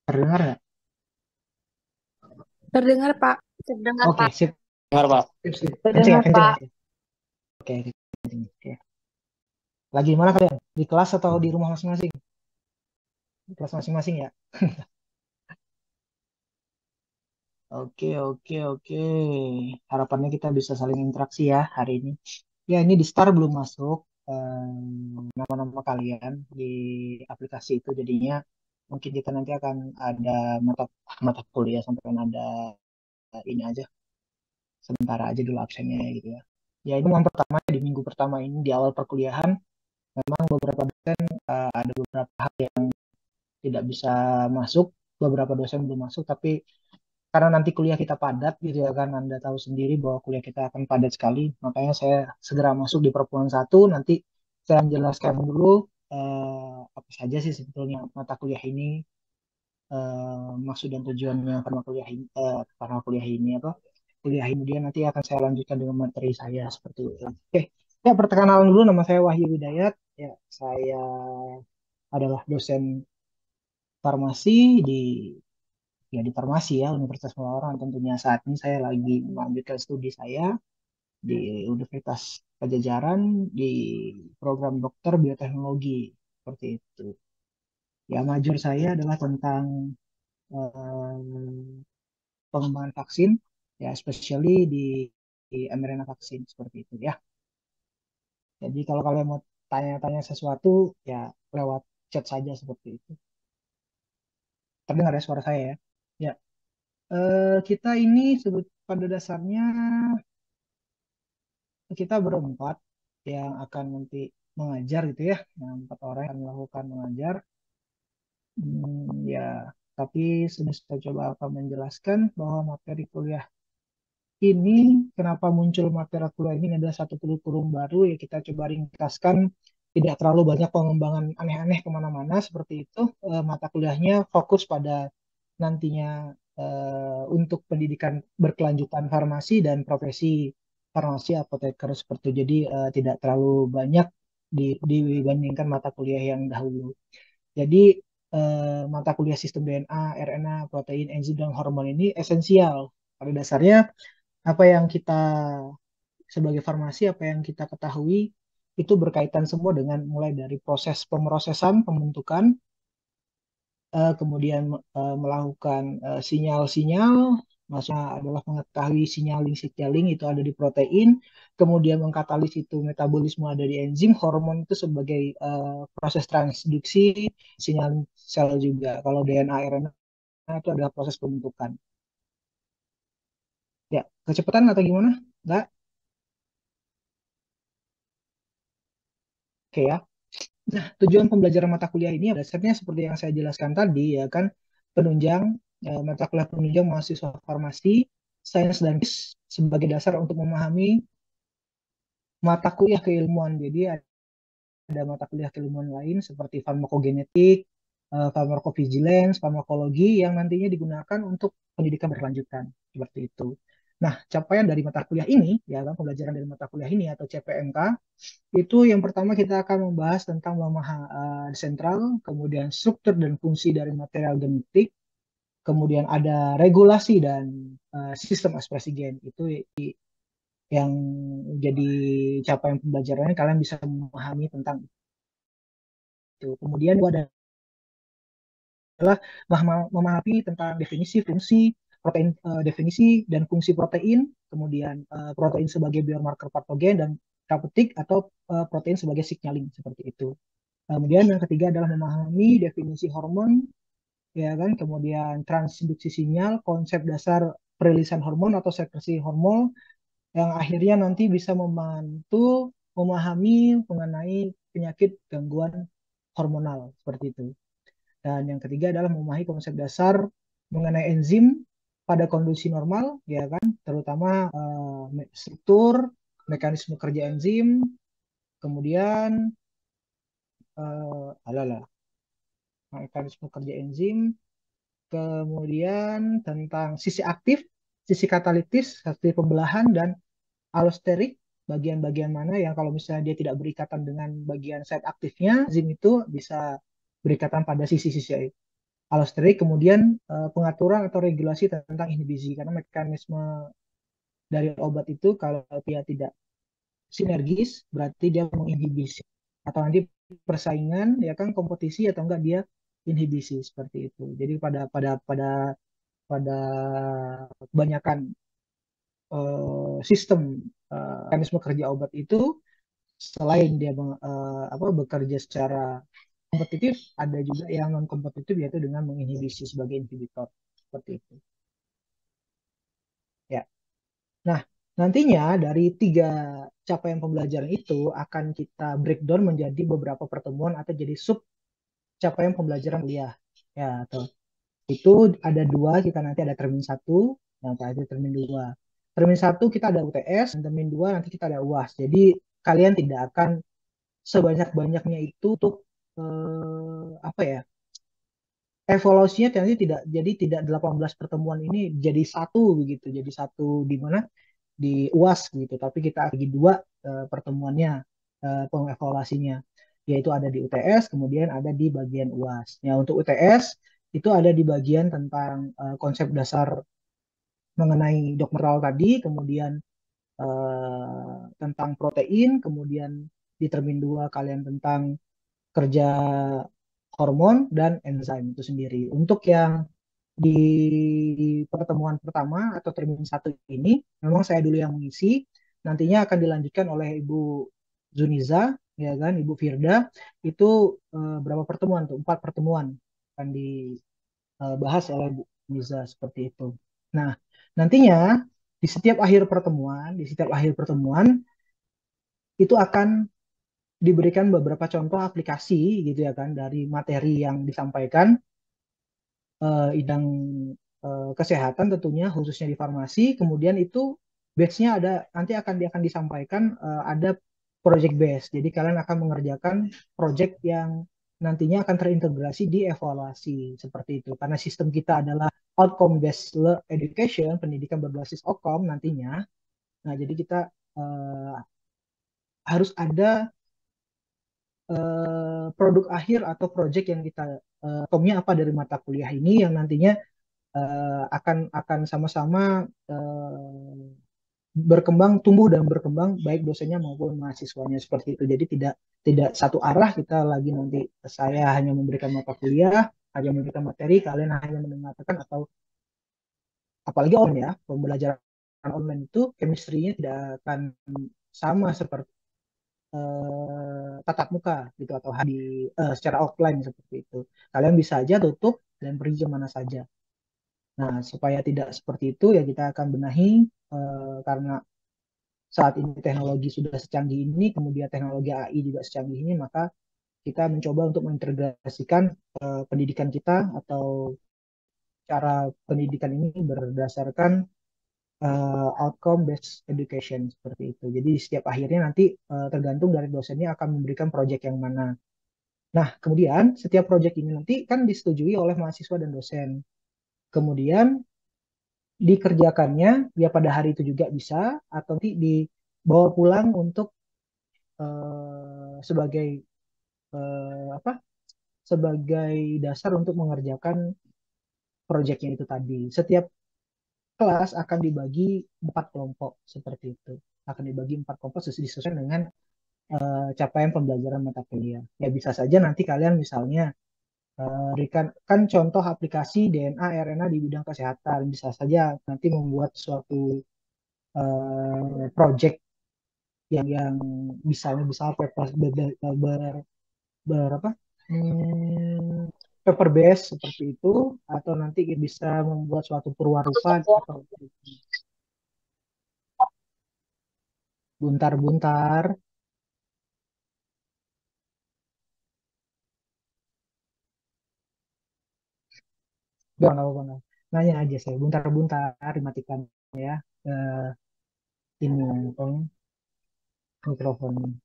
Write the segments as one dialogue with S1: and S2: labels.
S1: Terdengar nggak?
S2: Terdengar, Pak.
S3: Terdengar,
S1: Oke,
S3: Pak.
S1: sip,
S3: Dengar, Pak.
S1: sip, sip. Kenceng ya,
S3: Terdengar,
S1: kenceng ya.
S3: Pak.
S1: Oke, kenceng. Oke. Lagi mana kalian? Di kelas atau di rumah masing-masing? Di kelas masing-masing ya. Oke, oke, oke. Harapannya kita bisa saling interaksi ya hari ini. Ya, ini di Star belum masuk nama-nama kalian di aplikasi itu. Jadinya mungkin kita nanti akan ada mata mata kuliah sampai ada ini aja sementara aja dulu absennya gitu ya. Ya ini yang pertama di minggu pertama ini di awal perkuliahan memang beberapa dosen ada beberapa hal yang tidak bisa masuk, beberapa dosen belum masuk, tapi karena nanti kuliah kita padat gitu ya kan, Anda tahu sendiri bahwa kuliah kita akan padat sekali, makanya saya segera masuk di pertemuan satu, nanti saya menjelaskan dulu apa saja sih sebetulnya mata kuliah ini, maksud dan tujuannya karena kuliah ini apa, kuliah ini dia nanti akan saya lanjutkan dengan materi saya seperti itu. Oke, ya perkenalan dulu, nama saya Wahyu Widayat, ya saya adalah dosen farmasi di di farmasi ya Universitas Melawarang. Tentunya saat ini saya lagi melanjutkan studi saya di Universitas Pajajaran di program dokter bioteknologi seperti itu. Ya major saya adalah tentang eh, pengembangan vaksin, ya especially di mRNA vaksin seperti itu ya. Jadi kalau kalian mau tanya-tanya sesuatu ya lewat chat saja seperti itu. Terdengar ya suara saya ya? Ya, kita ini pada dasarnya kita berempat yang akan nanti mengajar gitu ya, yang empat orang yang melakukan mengajar. Ya, tapi sudah saya coba akan menjelaskan bahwa materi kuliah ini, kenapa muncul materi kuliah ini adalah satu kurikulum baru ya, kita coba ringkaskan, tidak terlalu banyak pengembangan aneh-aneh kemana-mana seperti itu. Mata kuliahnya fokus pada nantinya untuk pendidikan berkelanjutan farmasi dan profesi farmasi apoteker seperti itu. Jadi tidak terlalu banyak dibandingkan mata kuliah yang dahulu. Jadi mata kuliah sistem DNA, RNA, protein, enzim dan hormon ini esensial. Pada dasarnya apa yang kita sebagai farmasi, apa yang kita ketahui itu berkaitan semua dengan mulai dari proses pemrosesan, pembentukan, kemudian melakukan sinyal-sinyal, maksudnya adalah mengetahui signaling-signaling itu ada di protein, kemudian mengkatalis itu metabolisme ada di enzim, hormon itu sebagai proses transduksi, sinyal sel juga. Kalau DNA, RNA itu adalah proses pembentukan. Ya, kecepatan atau gimana? Enggak? Oke ya. Nah, tujuan pembelajaran mata kuliah ini dasarnya seperti yang saya jelaskan tadi ya kan, penunjang mata kuliah penunjang mahasiswa farmasi, sains dan sebagai dasar untuk memahami mata kuliah keilmuan. Jadi ada mata kuliah keilmuan lain seperti farmakogenetik, farmakovigilance, farmakologi yang nantinya digunakan untuk pendidikan berkelanjutan seperti itu. Nah, capaian dari mata kuliah ini, ya kan, pembelajaran dari mata kuliah ini atau CPMK, itu yang pertama kita akan membahas tentang sentral, kemudian struktur dan fungsi dari material genetik, kemudian ada regulasi dan sistem ekspresi gen. Itu yang jadi capaian pembelajarannya, kalian bisa memahami tentang itu. Kemudian adalah memahami tentang definisi fungsi protein, definisi dan fungsi protein, kemudian protein sebagai biomarker patogen dan terapeutik atau protein sebagai signaling seperti itu. Kemudian yang ketiga adalah memahami definisi hormon, ya kan, kemudian transduksi sinyal, konsep dasar perilisan hormon atau sekresi hormon, yang akhirnya nanti bisa membantu memahami mengenai penyakit gangguan hormonal seperti itu. Dan yang ketiga adalah memahami konsep dasar mengenai enzim pada kondisi normal, ya kan, terutama struktur, mekanisme kerja enzim, kemudian alala, mekanisme kerja enzim, kemudian tentang sisi aktif, sisi katalitis, sisi pembelahan, dan alosterik, bagian-bagian mana yang kalau misalnya dia tidak berikatan dengan bagian site aktifnya, enzim itu bisa berikatan pada sisi-sisi Allosterik, kemudian pengaturan atau regulasi tentang inhibisi, karena mekanisme dari obat itu kalau dia tidak sinergis berarti dia menginhibisi, atau nanti persaingan ya kan, kompetisi atau enggak dia inhibisi seperti itu. Jadi pada kebanyakan sistem mekanisme kerja obat itu, selain dia bekerja secara kompetitif, ada juga yang non kompetitif, yaitu dengan menginhibisi sebagai inhibitor seperti itu. Ya. Nah, nantinya dari tiga capaian pembelajaran itu akan kita breakdown menjadi beberapa pertemuan atau jadi sub capaian pembelajaran kuliah. Ya, atau itu ada dua, kita nanti ada termin satu, yang ada termin dua. Termin satu kita ada UTS, dan termin dua nanti kita ada UAS. Jadi kalian tidak akan sebanyak-banyaknya itu untuk apa ya? Evaluasinya nanti tidak, jadi tidak 18 pertemuan ini jadi satu begitu, jadi satu di mana di UAS gitu, tapi kita bagi dua pertemuannya, pengevaluasinya, yaitu ada di UTS, kemudian ada di bagian UAS. Ya, untuk UTS itu ada di bagian tentang konsep dasar mengenai dokmeral tadi, kemudian tentang protein, kemudian di termin 2 kalian tentang kerja hormon dan enzim itu sendiri. Untuk yang di pertemuan pertama atau termin satu ini, memang saya dulu yang mengisi. Nantinya akan dilanjutkan oleh Ibu Zuniza, ya kan, Ibu Firda. Itu berapa pertemuan tuh? 4 pertemuan akan dibahas oleh Bu Zuniza seperti itu. Nah, nantinya di setiap akhir pertemuan itu akan diberikan beberapa contoh aplikasi gitu ya kan, dari materi yang disampaikan, bidang kesehatan tentunya, khususnya di farmasi. Kemudian itu batch-nya ada, nanti akan disampaikan ada project base. Jadi kalian akan mengerjakan project yang nantinya akan terintegrasi di evaluasi seperti itu. Karena sistem kita adalah outcome based education, pendidikan berbasis outcome nantinya. Nah, jadi kita uh, harus ada produk akhir atau project yang kita outcome-nya apa dari mata kuliah ini, yang nantinya akan sama-sama berkembang, tumbuh dan berkembang, baik dosennya maupun mahasiswanya seperti itu. Jadi tidak tidak satu arah kita lagi, nanti saya hanya memberikan mata kuliah, hanya memberikan materi, kalian hanya mendengarkan, atau apalagi online ya, pembelajaran online itu chemistry-nya tidak akan sama seperti tatap muka gitu, atau secara offline seperti itu. Kalian bisa aja tutup dan pergi kemana saja. Nah, supaya tidak seperti itu ya, kita akan benahi, karena saat ini teknologi sudah secanggih ini, kemudian teknologi AI juga secanggih ini, maka kita mencoba untuk mengintegrasikan pendidikan kita atau cara pendidikan ini berdasarkan outcome based education seperti itu. Jadi setiap akhirnya nanti tergantung dari dosennya akan memberikan proyek yang mana. Nah, kemudian setiap proyek ini nanti kan disetujui oleh mahasiswa dan dosen. Kemudian dikerjakannya ya pada hari itu juga bisa, atau nanti dibawa pulang untuk sebagai apa, sebagai dasar untuk mengerjakan proyeknya itu tadi. Setiap kelas akan dibagi 4 kelompok seperti itu, akan dibagi 4 kelompok disesuaikan dengan capaian pembelajaran mata kuliah. Ya bisa saja nanti kalian misalnya berikan kan contoh aplikasi DNA RNA di bidang kesehatan, bisa saja nanti membuat suatu project yang misalnya bisa paper apa, hmm, paper base seperti itu, atau nanti bisa membuat suatu perwarupa atau buntar-buntar. Gak apa-apa, nanya aja, saya buntar-buntar dimatikan ya, eh, ini apa, mikrofon.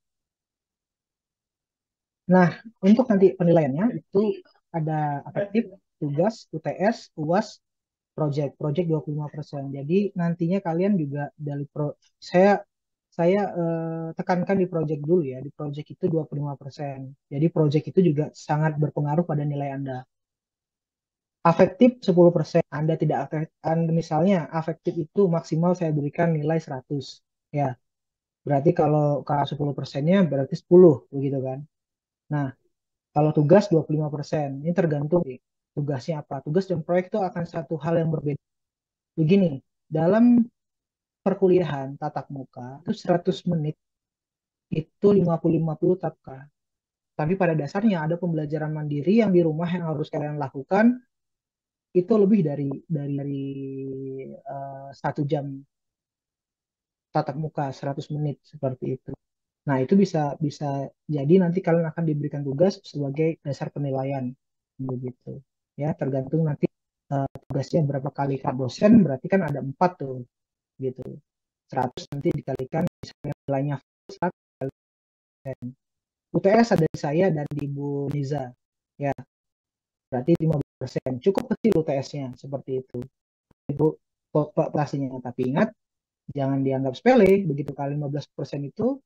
S1: Nah, untuk nanti penilaiannya itu ada afektif, tugas, UTS, UAS, project. Project 25%. Jadi nantinya kalian juga dari saya tekankan di project dulu ya. Di project itu 25%. Jadi project itu juga sangat berpengaruh pada nilai Anda. Afektif 10%. Anda tidak afektif, misalnya afektif itu maksimal saya berikan nilai 100. Ya, berarti kalau K 10%-nya berarti 10, begitu kan. Nah, kalau tugas 25%, ini tergantung nih, tugasnya apa. Tugas dan proyek itu akan satu hal yang berbeda. Begini, dalam perkuliahan tatap muka itu 100 menit itu 50-50 tatap. Tapi pada dasarnya ada pembelajaran mandiri yang di rumah yang harus kalian lakukan itu lebih dari 1 jam tatap muka 100 menit seperti itu. Nah, itu bisa bisa jadi nanti kalian akan diberikan tugas sebagai dasar penilaian begitu. Ya, tergantung nanti tugasnya berapa kali kak dosen berarti kan ada 4 tuh gitu. 100 nanti dikalikan misalnya nilainya 100. UTS ada di saya dan di Bu Niza. Ya, berarti 15%. Cukup kecil UTS-nya seperti itu. Ibu populasinya. Tapi ingat, jangan dianggap sepele. Begitu kali 15% itu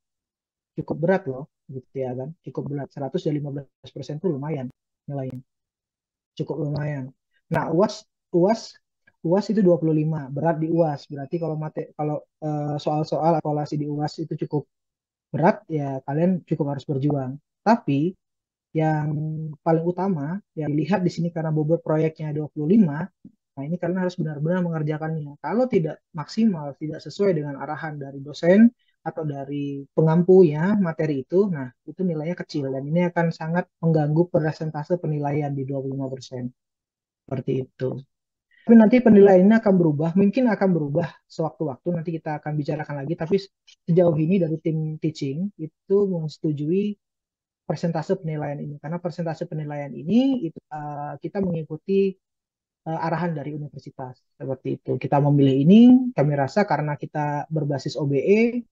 S1: cukup berat loh. Gitu ya kan. Cukup berat. 100 dan 15% itu lumayan nilainya. Cukup lumayan. Nah, UAS UAS itu 25. Berat di UAS. Berarti kalau soal-soal evaluasi di UAS itu cukup berat, ya kalian cukup harus berjuang. Tapi yang paling utama yang dilihat di sini karena bobot proyeknya 25, nah ini kalian harus benar-benar mengerjakannya. Kalau tidak maksimal, tidak sesuai dengan arahan dari dosen atau dari pengampu ya materi itu, nah itu nilainya kecil dan ini akan sangat mengganggu persentase penilaian di 25%. Seperti itu. Tapi nanti penilaiannya akan berubah, mungkin akan berubah sewaktu-waktu, nanti kita akan bicarakan lagi, tapi sejauh ini dari tim teaching itu menyetujui persentase penilaian ini karena persentase penilaian ini itu kita mengikuti arahan dari universitas seperti itu. Kita memilih ini kami rasa karena kita berbasis OBE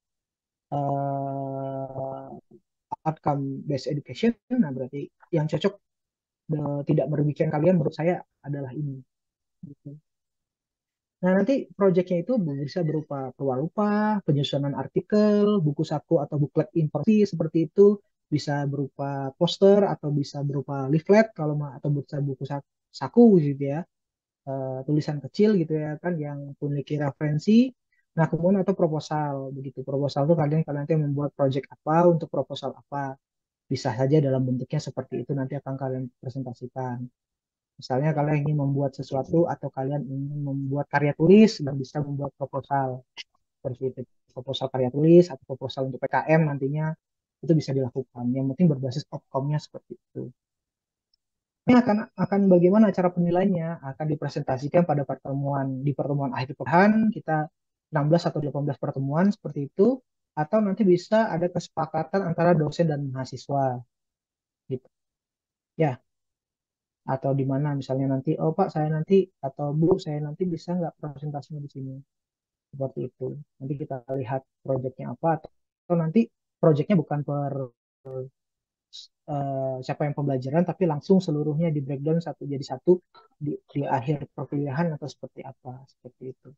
S1: outcome based education. Nah, berarti yang cocok tidak merugikan kalian menurut saya adalah ini. Gitu. Nah, nanti proyeknya itu bisa berupa perwarupa, penyusunan artikel, buku saku atau buklet informasi seperti itu, bisa berupa poster atau bisa berupa leaflet kalau atau bisa buku saku gitu ya, tulisan kecil gitu ya kan yang memiliki referensi. Nah, kemudian atau proposal begitu. Proposal itu kalian kalian nanti membuat project apa untuk proposal apa. Bisa saja dalam bentuknya seperti itu nanti akan kalian presentasikan. Misalnya kalian ingin membuat sesuatu atau kalian ingin membuat karya tulis dan bisa membuat proposal seperti itu. Proposal karya tulis atau proposal untuk PKM nantinya itu bisa dilakukan. Yang penting berbasis outcome-nya seperti itu. Ini akan bagaimana cara penilaiannya akan dipresentasikan pada pertemuan akhir pekan kita 16 atau 18 pertemuan seperti itu atau nanti bisa ada kesepakatan antara dosen dan mahasiswa gitu. Ya, atau di mana misalnya nanti oh Pak saya nanti atau Bu saya nanti bisa nggak presentasinya di sini seperti itu nanti kita lihat proyeknya apa atau nanti proyeknya bukan siapa yang pembelajaran tapi langsung seluruhnya di breakdown satu jadi satu di akhir perkuliahan atau seperti apa seperti itu.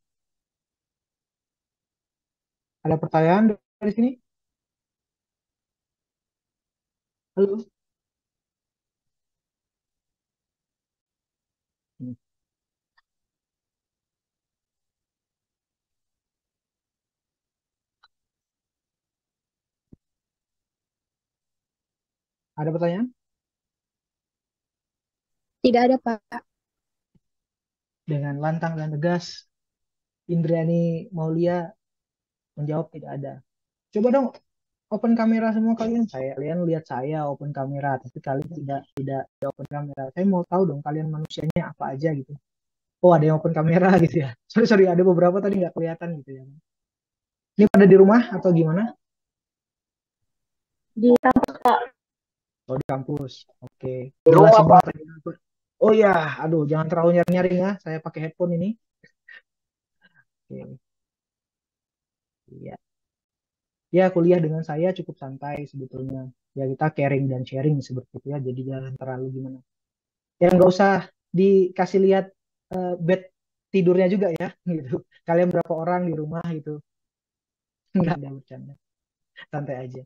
S1: Ada pertanyaan dari sini? Halo. Hmm. Ada pertanyaan?
S2: Tidak ada, Pak.
S1: Dengan lantang dan tegas Indriani Maulia menjawab tidak ada. Coba dong open kamera semua kalian lihat saya open kamera tapi kalian tidak open kamera. Saya mau tahu dong kalian manusianya apa aja gitu. Oh ada yang open kamera gitu ya. Sorry sorry ada beberapa tadi nggak kelihatan gitu ya. Ini pada di rumah atau gimana?
S2: Di kampus, Pak.
S1: Oh di kampus. Oke. Jelas semua tadi. Oh ya, aduh jangan terlalu nyaring-nyaring ya. Saya pakai headphone ini. Oke. Iya. Ya kuliah dengan saya cukup santai sebetulnya. Ya kita caring dan sharing seperti itu ya. Jadi jangan terlalu gimana. Ya nggak usah dikasih lihat bed tidurnya juga ya gitu. Kalian berapa orang di rumah gitu. Nggak ada bercanda. Santai aja.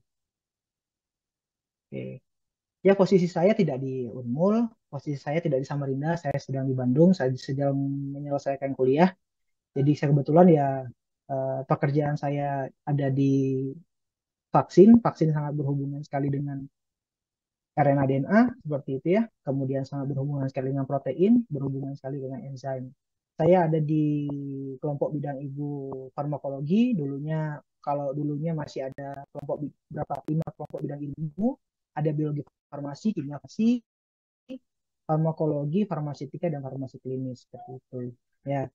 S1: Oke. Ya, posisi saya tidak di Unmul, posisi saya tidak di Samarinda, saya sedang di Bandung, saya sedang menyelesaikan kuliah. Jadi saya kebetulan ya pekerjaan saya ada di vaksin. Vaksin sangat berhubungan sekali dengan RNA DNA seperti itu ya. Kemudian sangat berhubungan sekali dengan protein, berhubungan sekali dengan enzim. Saya ada di kelompok bidang ibu farmakologi. Kalau dulunya masih ada kelompok berapa 5 kelompok bidang ilmu, ada biologi farmasi, kimia farmasi, farmakologi, farmaseutika, dan farmasi klinis seperti itu. Ya,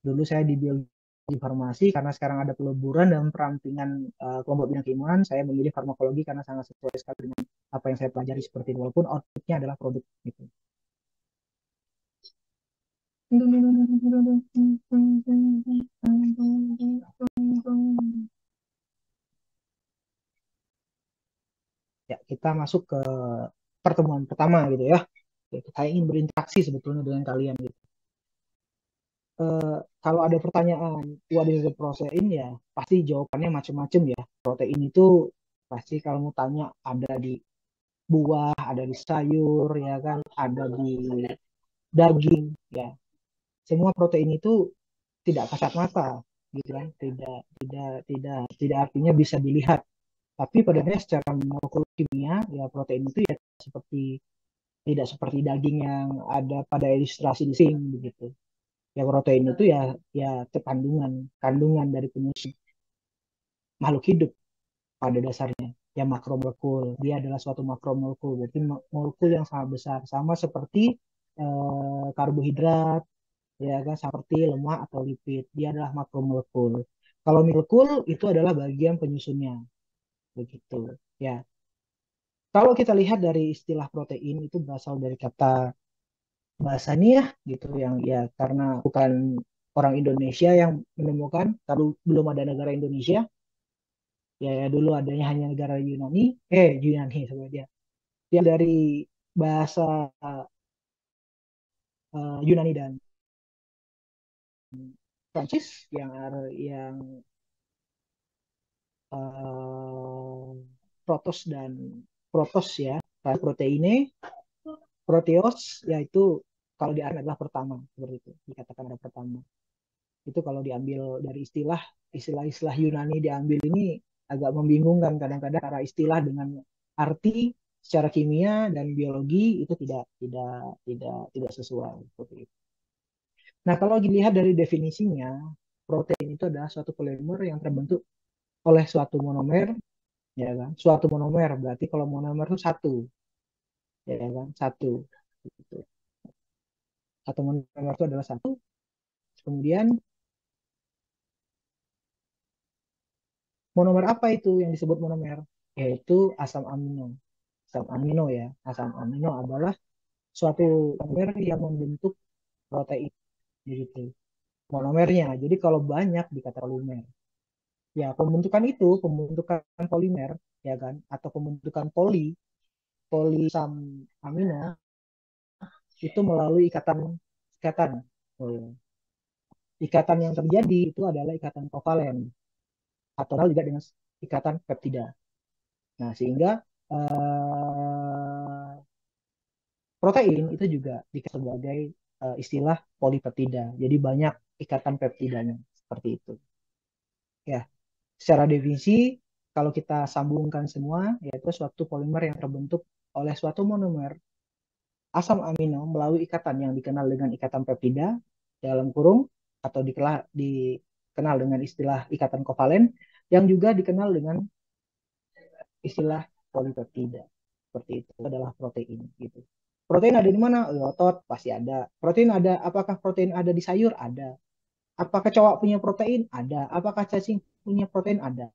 S1: dulu saya di biologi farmasi karena sekarang ada peleburan dan perampingan kelompok bidang keilmuan, saya memilih farmakologi karena sangat sesuai sekali dengan apa yang saya pelajari seperti itu, walaupun outputnya adalah produk gitu. Ya, kita masuk ke pertemuan pertama gitu ya. Saya ingin berinteraksi sebetulnya dengan kalian gitu. Kalau ada pertanyaan what is the protein, ya pasti jawabannya macam-macam ya. Protein itu pasti kalau mau tanya ada di buah, ada di sayur, ya kan, ada di daging, ya. Semua protein itu tidak kasat mata, gitu kan, tidak artinya bisa dilihat. Tapi pada dasarnya secara molekul kimia, ya protein itu ya seperti tidak seperti daging yang ada pada ilustrasi di sini begitu. Ya protein itu ya kandungan dari penyusun makhluk hidup pada dasarnya. Ya makromolekul, dia adalah suatu makromolekul, berarti molekul yang sangat besar, sama seperti karbohidrat, ya kan, seperti lemak atau lipid, dia adalah makromolekul. Kalau molekul itu adalah bagian penyusunnya, begitu. Ya, kalau kita lihat dari istilah protein itu berasal dari kata bahasa ya, gitu, yang ya karena bukan orang Indonesia yang menemukan, kalau belum ada negara Indonesia, ya dulu adanya hanya negara Yunani sebenarnya. Dia dari bahasa Yunani dan Prancis yang eh, protos dan protos ya, proteine, proteos, yaitu kalau di adalah pertama, seperti itu dikatakan ada pertama. Itu kalau diambil dari istilah-istilah Yunani diambil ini agak membingungkan kadang-kadang, karena istilah dengan arti secara kimia dan biologi itu tidak sesuai seperti itu. Nah, kalau dilihat dari definisinya, protein itu adalah suatu polimer yang terbentuk oleh suatu monomer, ya kan? Suatu monomer berarti kalau monomer itu satu, ya kan? Satu. Gitu. Satu monomer itu adalah satu. Kemudian monomer apa itu yang disebut monomer? Yaitu asam amino. Asam amino ya. Asam amino adalah suatu monomer yang membentuk protein, gitu. Monomernya. Jadi kalau banyak dikatakan polimer. Ya, pembentukan polimer, ya kan, atau pembentukan polisam amino itu melalui ikatan. Oh, ikatan yang terjadi itu adalah ikatan kovalen atau juga dengan ikatan peptida. Nah, sehingga eh, protein itu juga dikatakan sebagai istilah polipeptida. Jadi banyak ikatan peptidanya seperti itu. Ya, secara definisi kalau kita sambungkan semua, yaitu suatu polimer yang terbentuk oleh suatu monomer asam amino melalui ikatan yang dikenal dengan ikatan peptida dalam kurung, atau dikenal dengan istilah ikatan kovalen, yang juga dikenal dengan istilah polipeptida. Seperti itu adalah protein gitu. Protein ada di mana? Di otot pasti ada. Apakah protein ada di sayur? Ada. Apakah kecoa punya protein? Ada. Apakah cacing punya protein? Ada.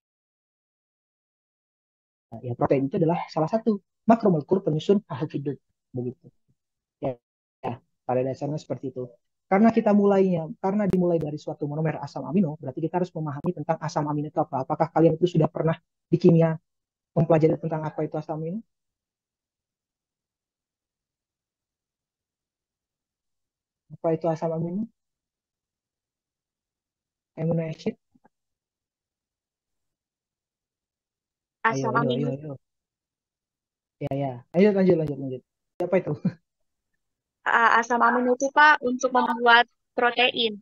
S1: Nah, ya protein itu adalah salah satu makromolekul penyusun makhluk hidup begitu. Ya, ya, pada dasarnya seperti itu. Karena dimulai dari suatu monomer asam amino, berarti kita harus memahami tentang asam amino itu apa. Apakah kalian itu sudah pernah di kimia mempelajari tentang apa itu asam amino? Apa itu asam amino? Amino acid? Ayo,
S2: Asam
S1: ayo, ayo,
S2: amino
S1: ayo. Ya, ya. Lanjut, lanjut, lanjut, lanjut. Apa itu?
S2: Asam amino itu Pak untuk membuat protein.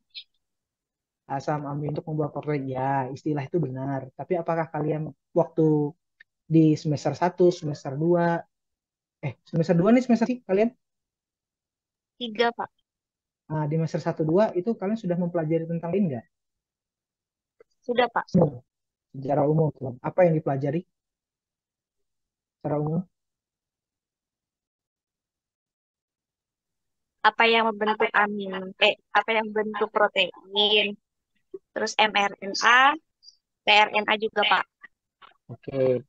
S1: Asam amino untuk membuat protein. Ya, istilah itu benar. Tapi apakah kalian waktu di semester satu, semester 2, semester 2 nih semester sih kalian?
S2: Tiga Pak.
S1: Nah, di semester satu 2 itu kalian sudah mempelajari tentang ini nggak?
S2: Sudah Pak.
S1: Umum, secara umum. Apa yang dipelajari secara umum?
S2: Apa yang membentuk amino, apa yang membentuk protein. Terus mRNA, tRNA juga Pak.
S1: Oke,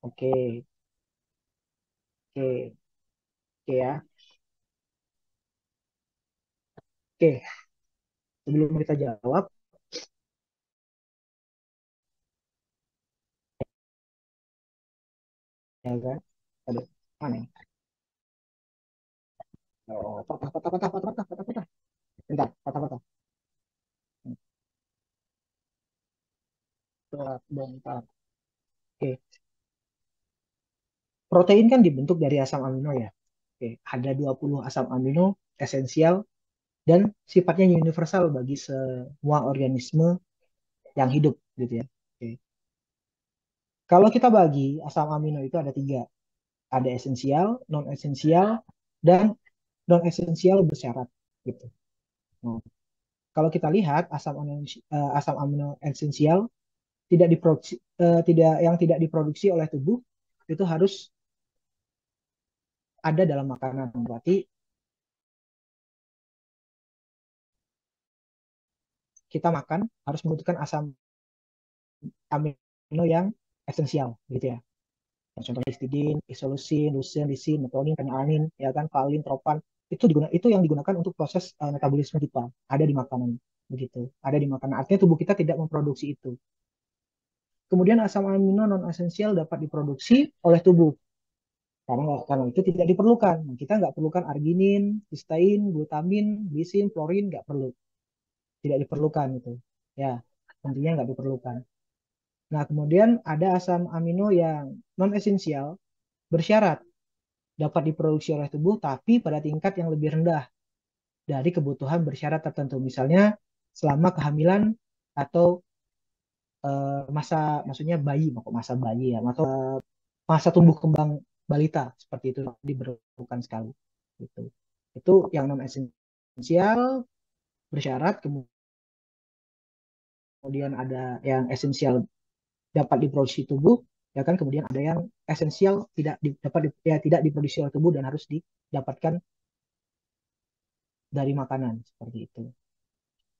S1: oke, oke, oke ya. Oke, sebelum kita jawab, ya kan? Aduh, mana ya? Oh, patah, patah, patah, patah, patah, patah, patah. Bentar, patah, patah. Bentar. Oke, protein kan dibentuk dari asam amino ya. Oke, ada 20 asam amino esensial dan sifatnya universal bagi semua organisme yang hidup gitu ya. Oke. Kalau kita bagi asam amino itu ada tiga, ada esensial, non esensial, dan non esensial bersyarat gitu. Nah, kalau kita lihat asam amino esensial tidak diproduksi oleh tubuh itu harus ada dalam makanan. Berarti kita makan harus membutuhkan asam amino yang esensial gitu ya. Contohnya histidin, isoleucin, leucin, lisin, methionine, phenylalanin, ya kan, valin, tropan, itu yang digunakan untuk proses metabolisme kita, ada di makanan begitu, ada di makanan. Artinya tubuh kita tidak memproduksi itu. Kemudian asam amino non esensial dapat diproduksi oleh tubuh karena itu tidak diperlukan. Nah, kita nggak perlukan arginin, sistein, glutamin, glisin, klorin, nggak perlu, tidak diperlukan itu. Ya, intinya nggak diperlukan. Nah, kemudian ada asam amino yang non esensial bersyarat dapat diproduksi oleh tubuh tapi pada tingkat yang lebih rendah dari kebutuhan bersyarat tertentu. Misalnya selama kehamilan atau maksudnya bayi, masa bayi ya, atau masa tumbuh kembang balita seperti itu diperlukan sekali. Gitu. Itu yang non esensial bersyarat, kemudian ada yang esensial dapat diproduksi tubuh, ya kan, kemudian ada yang esensial tidak diproduksi oleh tubuh dan harus didapatkan dari makanan seperti itu.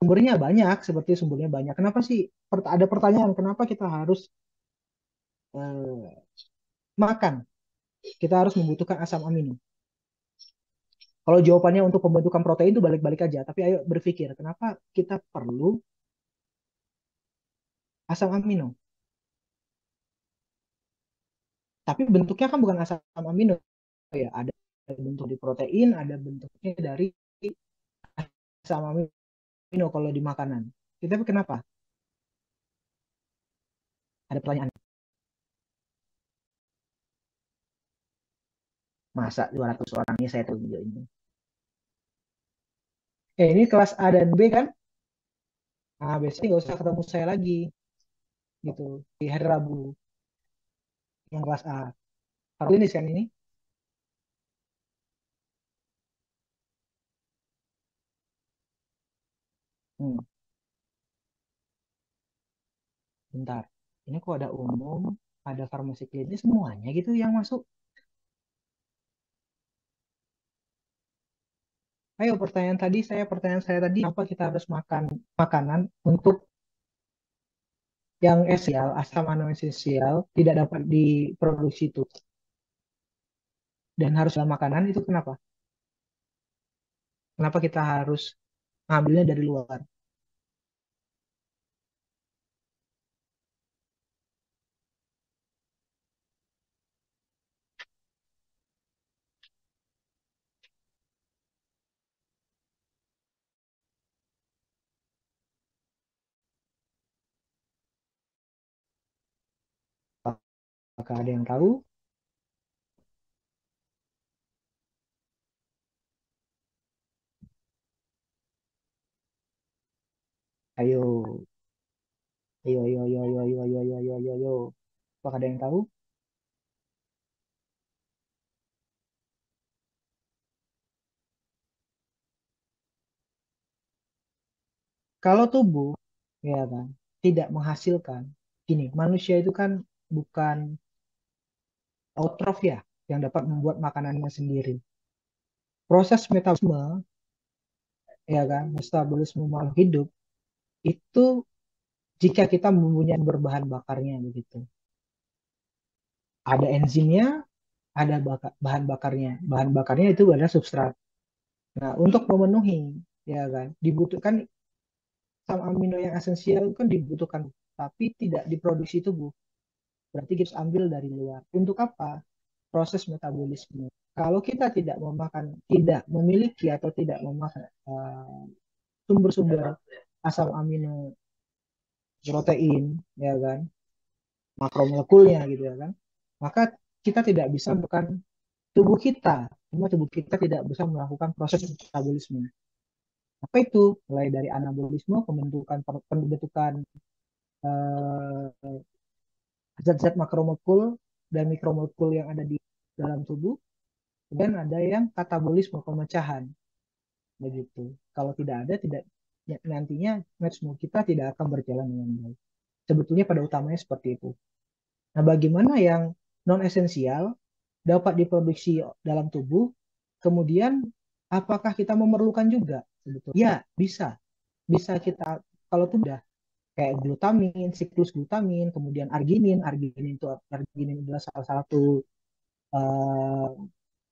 S1: Sumbernya banyak, seperti sumbernya banyak. Kenapa sih ada pertanyaan kenapa kita harus eh, makan? Kita harus membutuhkan asam amino. Kalau jawabannya untuk pembentukan protein itu balik-balik aja, tapi ayo berpikir kenapa kita perlu asam amino? Tapi bentuknya kan bukan asam amino ya, ada bentuk di protein, ada bentuknya dari asam amino kalau di makanan. Tapi kenapa? Ada pertanyaan. Masa 200 orang ini saya tunjuk ini. Ini kelas A dan B kan? Nah, biasanya nggak usah ketemu saya lagi gitu di hari Rabu yang kelas A. Kalau ini kan ini, hmm, bentar. Ini kok ada umum, ada farmasi klinis semuanya gitu yang masuk. Ayo pertanyaan saya tadi, apa kita harus makan makanan untuk yang esensial, asam amino esensial tidak dapat diproduksi itu dan harus dalam makanan itu kenapa? Kenapa kita harus ngambilnya dari luar? Apakah ada yang tahu? Ayo, ayo, ayo, ayo, ayo, ayo, ayo, ayo, ayo, ayo, ayo. Apakah ada yang tahu? Kalau tubuh, ya kan, tidak menghasilkan. Gini, manusia itu kan bukan autotrof ya, yang dapat membuat makanannya sendiri. Proses metabolisme, ya kan, metabolisme makhluk hidup itu jika kita mempunyai berbahan bakarnya begitu. Ada enzimnya, ada bahan bakarnya. Bahan bakarnya itu adalah substrat. Nah, untuk memenuhi, ya kan, dibutuhkan asam amino yang esensial itu kan dibutuhkan, tapi tidak diproduksi tubuh. Berarti kita harus ambil dari luar. Untuk apa? Proses metabolisme. Kalau kita tidak memakan, tidak memiliki atau tidak memakan sumber-sumber asam amino, protein, ya kan, makromolekulnya gitu ya kan, maka kita tidak bisa makan tubuh kita, cuma tubuh kita tidak bisa melakukan proses metabolisme. Apa itu? Mulai dari anabolisme, pembentukan zat-zat makromolekul dan mikromolekul yang ada di dalam tubuh, dan ada yang katabolisme, pemecahan, begitu. Kalau tidak ada, tidak nantinya metabolisme kita tidak akan berjalan dengan baik. Sebetulnya pada utamanya seperti itu. Nah, bagaimana yang non esensial dapat diproduksi dalam tubuh, kemudian apakah kita memerlukan juga sebetulnya? Ya, bisa. Bisa kita, kalau itu udah kayak glutamin, siklus glutamin, kemudian arginin. Arginin adalah salah satu uh,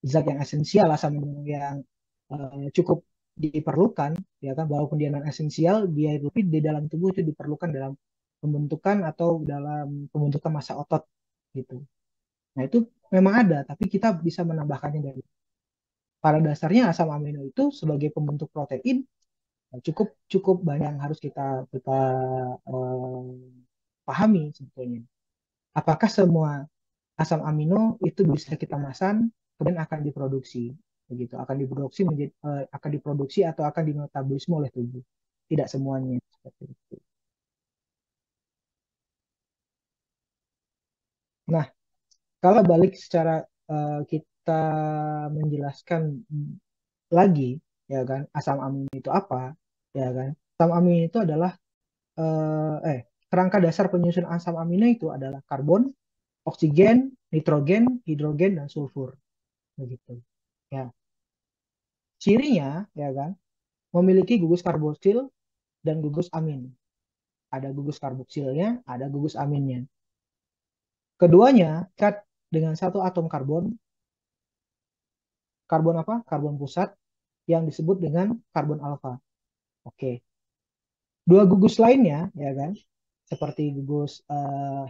S1: zat yang esensial, asam amino yang cukup diperlukan, ya kan, walaupun dia non esensial, dia itu di dalam tubuh itu diperlukan dalam pembentukan atau dalam pembentukan massa otot gitu. Nah, itu memang ada, tapi kita bisa menambahkannya dari. Pada dasarnya asam amino itu sebagai pembentuk protein cukup cukup banyak yang harus kita eh, pahami sebetulnya. Apakah semua asam amino itu bisa kita masan kemudian akan diproduksi begitu, akan diproduksi atau akan dimetabolisme oleh tubuh? Tidak semuanya seperti itu. Nah, kalau balik secara kita menjelaskan lagi, ya kan, asam amino itu apa, ya kan? Asam amino itu adalah kerangka dasar penyusun asam amino itu adalah karbon, oksigen, nitrogen, hidrogen, dan sulfur, begitu. Ya, cirinya, ya kan, memiliki gugus karboksil dan gugus amin. Ada gugus karboksilnya, ada gugus aminnya. Keduanya cat dengan satu atom karbon, karbon apa? Karbon pusat yang disebut dengan karbon alfa. Oke. Dua gugus lainnya, ya kan, seperti gugus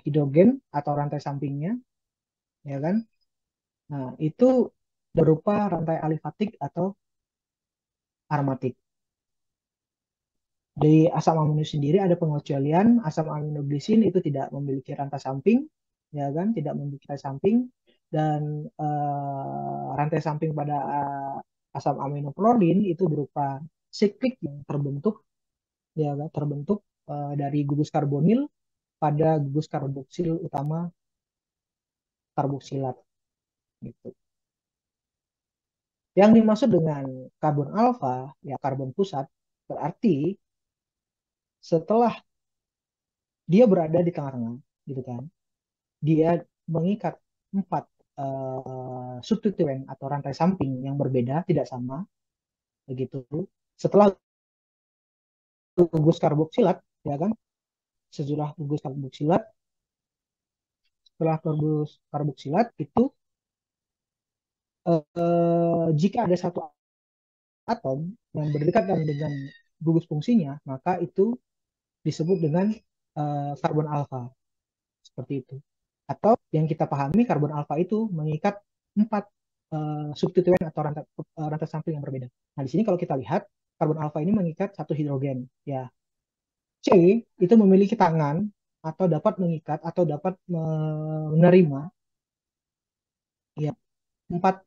S1: hidrogen atau rantai sampingnya, ya kan. Nah, itu berupa rantai alifatik atau aromatik. Di asam amino sendiri ada pengecualian, asam aminoglisin itu tidak memiliki rantai samping, ya kan, tidak memiliki rantai samping, dan rantai samping pada asam aminoprolin itu berupa siklik yang terbentuk, ya kan, terbentuk dari gugus karbonil pada gugus karboksil utama karboksilat gitu. Yang dimaksud dengan karbon alfa, ya karbon pusat, berarti setelah dia berada di tengah-tengah, gitu kan, dia mengikat empat substituen atau rantai samping yang berbeda, tidak sama, begitu. Setelah gugus karboksilat, ya kan, sesudah gugus karboksilat, setelah gugus karboksilat itu jika ada satu atom yang berdekatan dengan gugus fungsinya, maka itu disebut dengan karbon alfa, seperti itu. Atau yang kita pahami karbon alfa itu mengikat empat substituen atau rantai samping yang berbeda. Nah, di sini kalau kita lihat karbon alfa ini mengikat satu hidrogen, ya. C itu memiliki tangan, atau dapat mengikat atau dapat menerima ya empat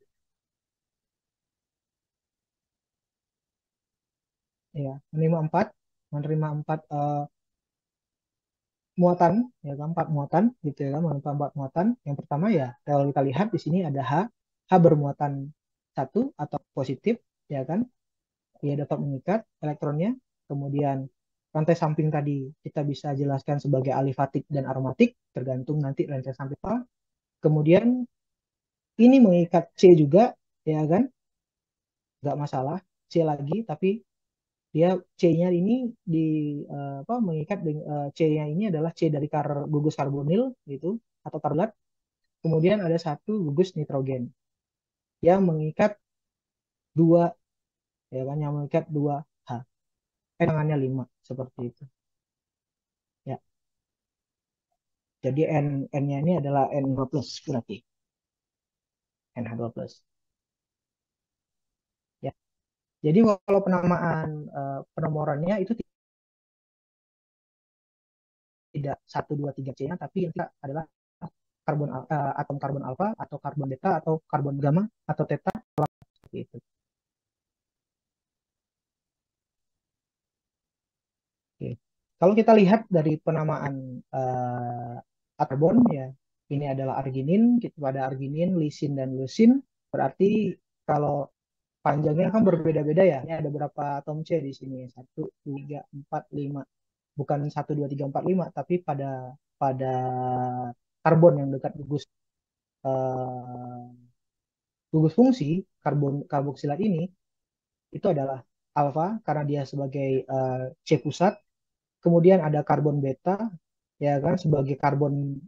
S1: ya menerima empat muatan ya kan empat muatan gitu ya kan menerima empat muatan. Yang pertama ya kalau kita lihat di sini ada H bermuatan satu atau positif ya kan, dia dapat mengikat elektronnya. Kemudian rantai samping tadi kita bisa jelaskan sebagai alifatik dan aromatik tergantung nanti rantai samping apa. Kemudian ini mengikat C juga ya kan, nggak masalah C lagi, tapi dia C-nya ini di apa mengikat C-nya ini adalah C dari gugus karbonil gitu atau karbolat. Kemudian ada satu gugus nitrogen yang mengikat dua ya kan, yang mengikat dua H. Tangannya 5 seperti itu. Ya, jadi N-nya ini adalah N2 plus berarti NH2 plus. Ya. Jadi kalau penamaan penomorannya itu tidak satu 2 3 C-nya, tapi yang kita adalah atom karbon alfa atau karbon beta atau karbon gamma atau theta seperti itu. Oke. Kalau kita lihat dari penamaan karbon ya, ini adalah arginin, kita pada arginin, lisin dan leusin. Berarti kalau panjangnya kan berbeda-beda ya. Ini ada berapa atom C di sini? Satu, tiga, empat, lima. Bukan satu, dua, tiga, empat, lima, tapi pada karbon yang dekat eh, gugus fungsi karbon karboksilat ini itu adalah alfa karena dia sebagai C pusat. Kemudian ada karbon beta ya kan sebagai karbon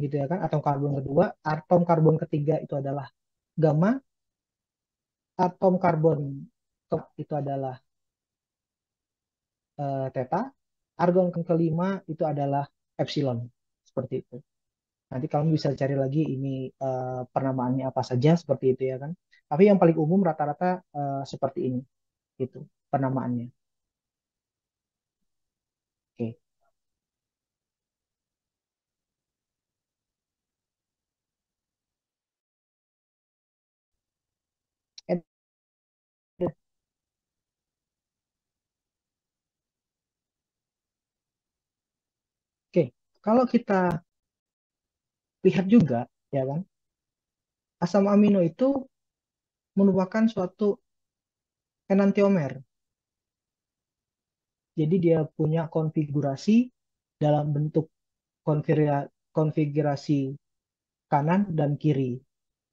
S1: gitu ya kan, atom karbon kedua. Atom karbon ketiga itu adalah gamma, atom karbon itu adalah theta, argon kelima itu adalah epsilon seperti itu. Nanti kamu bisa cari lagi ini penamaannya apa saja seperti itu ya kan. Tapi yang paling umum rata-rata seperti ini gitu penamaannya. Oke. Oke, kalau kita lihat juga ya kan, asam amino itu merupakan suatu enantiomer. Jadi dia punya konfigurasi dalam bentuk konfigurasi kanan dan kiri.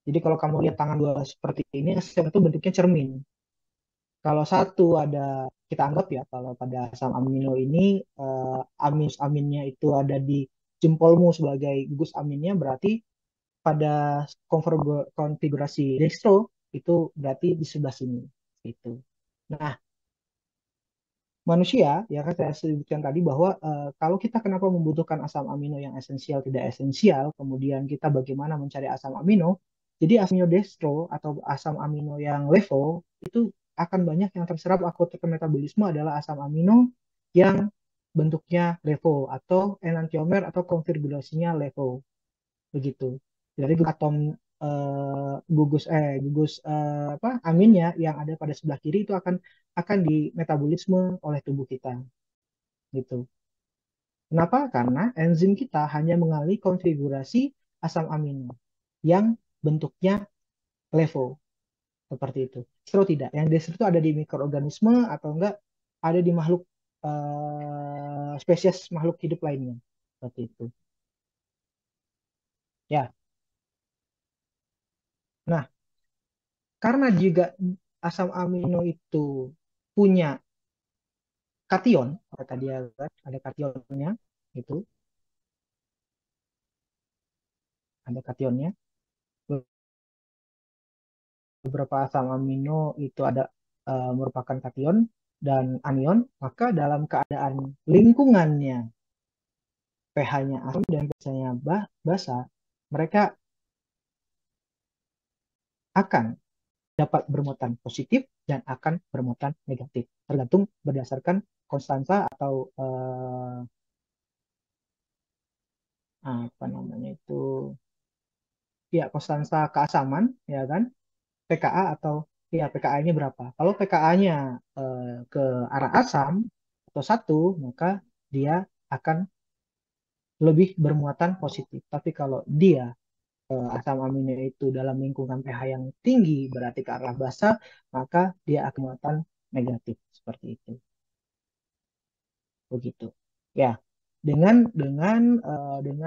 S1: Jadi kalau kamu lihat tangan dua seperti ini, asam itu bentuknya cermin. Kalau satu ada, kita anggap ya, kalau pada asam amino ini aminnya itu ada di jempolmu sebagai gugus aminnya, berarti pada konfigurasi dextro itu berarti di sebelah sini. Itu. Nah, manusia ya kan saya sebutkan tadi bahwa kalau kita kenapa membutuhkan asam amino yang esensial tidak esensial, kemudian kita bagaimana mencari asam amino. Jadi aminodestro atau asam amino yang levo itu akan banyak yang terserap ke metabolisme adalah asam amino yang bentuknya levo atau enantiomer atau konfigurasinya levo begitu. Dari atom gugus apa aminnya yang ada pada sebelah kiri itu akan di metabolisme oleh tubuh kita gitu. Kenapa? Karena enzim kita hanya mengalami konfigurasi asam amino yang bentuknya levo seperti itu. Destro tidak. Yang destro itu ada di mikroorganisme atau enggak ada di makhluk spesies makhluk hidup lainnya. Seperti itu. Ya. Nah, karena juga asam amino itu punya kation, kata dia kan, ada kationnya, itu ada kationnya. Beberapa asam amino itu ada merupakan kation dan anion, maka dalam keadaan lingkungannya pH-nya asam dan pH-nya basa, mereka akan dapat bermuatan positif dan akan bermuatan negatif, tergantung berdasarkan konstansa atau apa namanya itu, ya konstansa keasaman, ya kan, pKa atau ya pKa-nya berapa. Kalau pKa-nya ke arah asam atau satu, maka dia akan lebih bermuatan positif. Tapi kalau dia asam amino itu dalam lingkungan pH yang tinggi, berarti ke arah basa, maka dia akan muatan negatif seperti itu. Begitu. Ya, dengan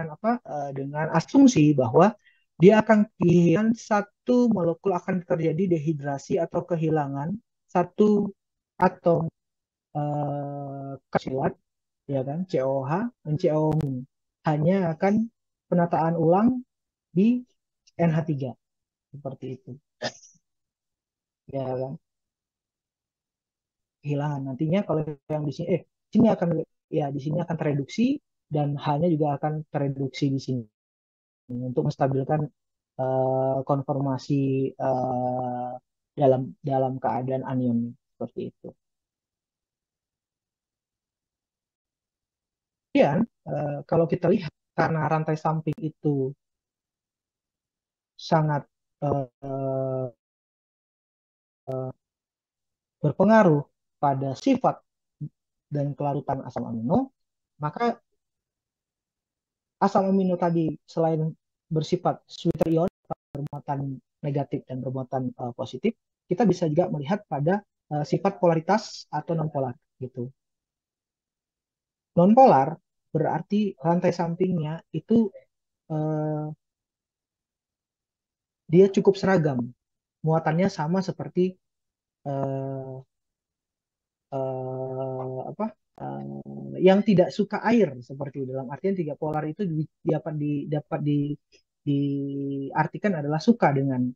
S1: apa? Dengan asumsi bahwa dia akan kehilangan satu molekul, akan terjadi dehidrasi atau kehilangan satu atom karboksilat, ya kan, COH dan CO hanya akan penataan ulang di NH3 seperti itu. Ya kan, kehilangan. Nantinya kalau yang di sini sini akan, ya di sini akan tereduksi dan hanya juga akan tereduksi di sini untuk menstabilkan konformasi eh, dalam dalam keadaan anion seperti itu. Kemudian kalau kita lihat karena rantai samping itu sangat eh, berpengaruh pada sifat dan kelarutan asam amino, maka asam amino tadi selain bersifat sweeter ion, bermuatan negatif dan bermuatan positif, kita bisa juga melihat pada sifat polaritas atau non polar gitu. Non polar berarti rantai sampingnya itu eh, dia cukup seragam, muatannya sama seperti eh, apa yang tidak suka air, seperti dalam artian tiga polar itu diartikan adalah suka dengan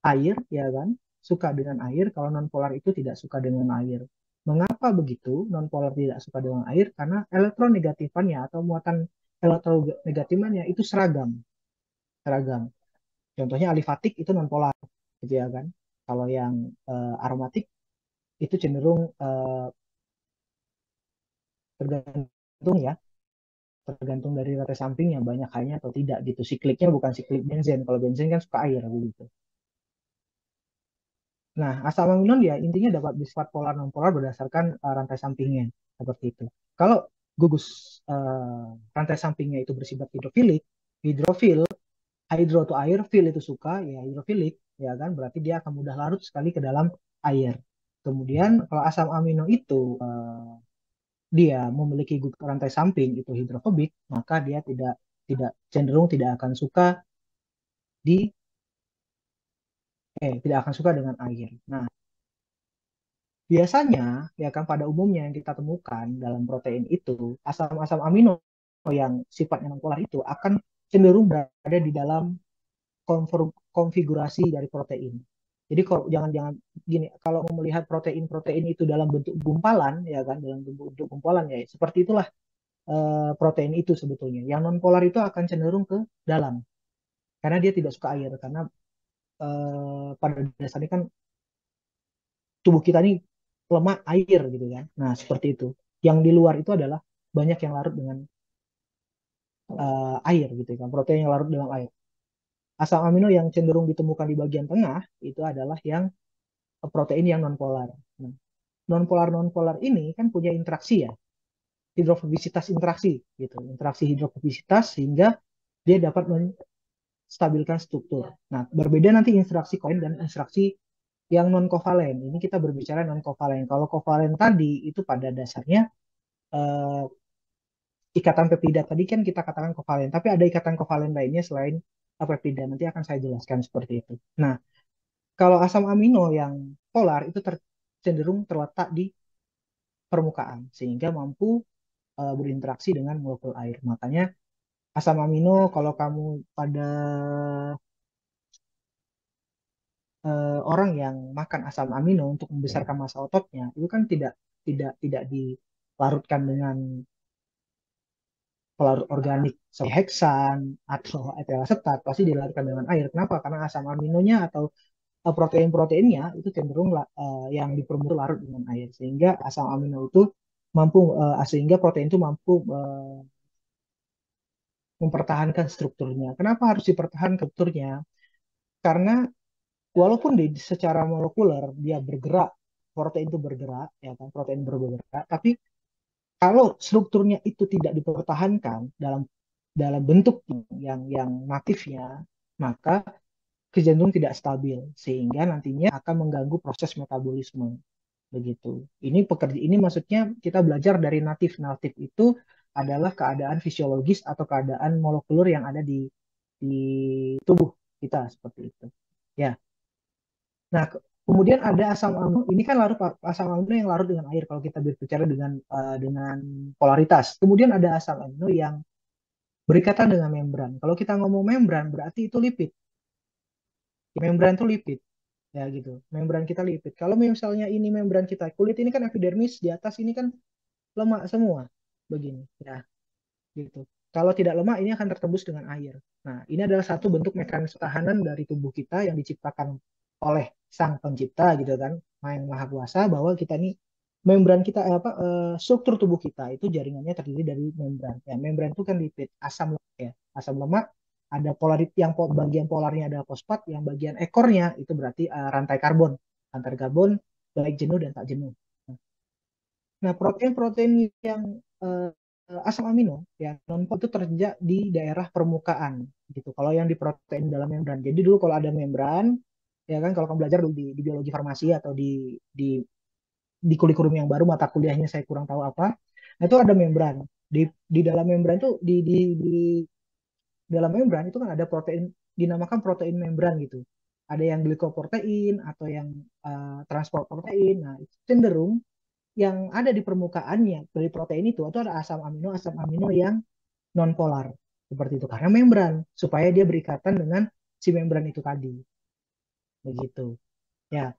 S1: air, ya kan? Suka dengan air. Kalau non polar itu tidak suka dengan air. Mengapa begitu? Non polar tidak suka dengan air karena elektronegatifannya atau muatan elektronegatifannya itu seragam, seragam. Contohnya alifatik itu non polar, gitu ya kan? Kalau yang aromatik itu cenderung tergantung ya, tergantung dari rantai sampingnya banyak hanya atau tidak gitu. Sikliknya bukan siklik benzen. Kalau benzen kan suka air begitu. Nah, asam amino dia intinya dapat bersifat polar non polar berdasarkan rantai sampingnya seperti itu. Kalau gugus rantai sampingnya itu bersifat hidrofilik, hidrofil, hydro itu air, fil itu suka, ya hidrofilik, ya kan, berarti dia akan mudah larut sekali ke dalam air. Kemudian kalau asam amino itu dia memiliki rantai samping itu hidrofobik, maka dia tidak tidak cenderung tidak akan suka di tidak akan suka dengan air. Nah, biasanya, ya kan, pada umumnya yang kita temukan dalam protein itu, asam-asam amino yang sifatnya nonpolar itu akan cenderung berada di dalam konfigurasi dari protein. Jadi kalau jangan-jangan gini, kalau mau melihat protein-protein itu dalam bentuk gumpalan, ya kan, dalam bentuk gumpalan ya, seperti itulah protein itu sebetulnya. Yang nonpolar itu akan cenderung ke dalam, karena dia tidak suka air, karena pada dasarnya kan tubuh kita ini lemah air gitu kan. Nah, seperti itu. Yang di luar itu adalah banyak yang larut dengan air gitu kan, protein yang larut dengan air. Asam amino yang cenderung ditemukan di bagian tengah itu adalah yang protein yang nonpolar. Nah, nonpolar ini kan punya interaksi ya, hidrofobisitas interaksi gitu, interaksi hidrofobisitas sehingga dia dapat menstabilkan struktur. Nah, berbeda nanti interaksi kovalent dan interaksi yang non kovalen. Ini kita berbicara non kovalen. Kalau kovalen tadi itu pada dasarnya eh, ikatan peptida tadi kan kita katakan kovalen, tapi ada ikatan kovalen lainnya selain peptida. Nanti akan saya jelaskan seperti itu. Nah, kalau asam amino yang polar itu cenderung terletak di permukaan sehingga mampu berinteraksi dengan molekul air. Makanya asam amino kalau kamu pada orang yang makan asam amino untuk membesarkan massa ototnya itu kan tidak dilarutkan dengan pelarut organik seperti heksan atau etil asetat, pasti dilarutkan dengan air. Kenapa? Karena asam aminonya atau protein-proteinnya itu cenderung yang dipermudah larut dengan air sehingga asam amino itu sehingga protein itu mampu mempertahankan strukturnya. Kenapa harus dipertahankan strukturnya? Karena walaupun secara molekuler dia bergerak, protein itu bergerak, ya kan, protein bergerak, tapi kalau strukturnya itu tidak dipertahankan dalam dalam bentuk yang natifnya, maka ke jantung tidak stabil sehingga nantinya akan mengganggu proses metabolisme begitu. Ini maksudnya kita belajar dari natif. Natif itu adalah keadaan fisiologis atau keadaan molekuler yang ada di tubuh kita seperti itu. Ya. Nah, kemudian ada asam amino. Ini kan asam amino yang larut dengan air kalau kita berbicara dengan polaritas. Kemudian ada asam amino yang berikatan dengan membran. Kalau kita ngomong membran berarti itu lipid. Membran itu lipid. Ya gitu. Membran kita lipid. Kalau misalnya ini membran kita, kulit ini kan epidermis, di atas ini kan lemak semua. Begini. Ya, gitu. Kalau tidak lemak, ini akan tertembus dengan air. Nah, ini adalah satu bentuk mekanisme tahanan dari tubuh kita yang diciptakan oleh Sang Pencipta, gitu kan, Yang Maha Kuasa, bahwa kita ini membran kita, struktur tubuh kita itu jaringannya terdiri dari membran. Ya, membran itu kan lipid, asam lemak ya, asam lemak. Ada yang bagian polarnya ada fosfat, yang bagian ekornya itu berarti rantai karbon. Rantai karbon baik jenuh dan tak jenuh. Nah, protein-protein yang eh, asam amino ya non itu terjadi di daerah permukaan gitu. Kalau yang di protein dalam membran. Jadi dulu kalau ada membran ya kan kalau kamu belajar dulu di biologi farmasi atau di kurikulum yang baru mata kuliahnya saya kurang tahu apa. Nah, itu ada membran. Di dalam membran itu di dalam membran itu kan ada protein dinamakan protein membran gitu. Ada yang glikoprotein atau yang transport protein. Nah, itu cenderung yang ada di permukaannya dari protein itu ada asam amino yang non polar seperti itu karena membran supaya dia berikatan dengan si membran itu tadi begitu ya.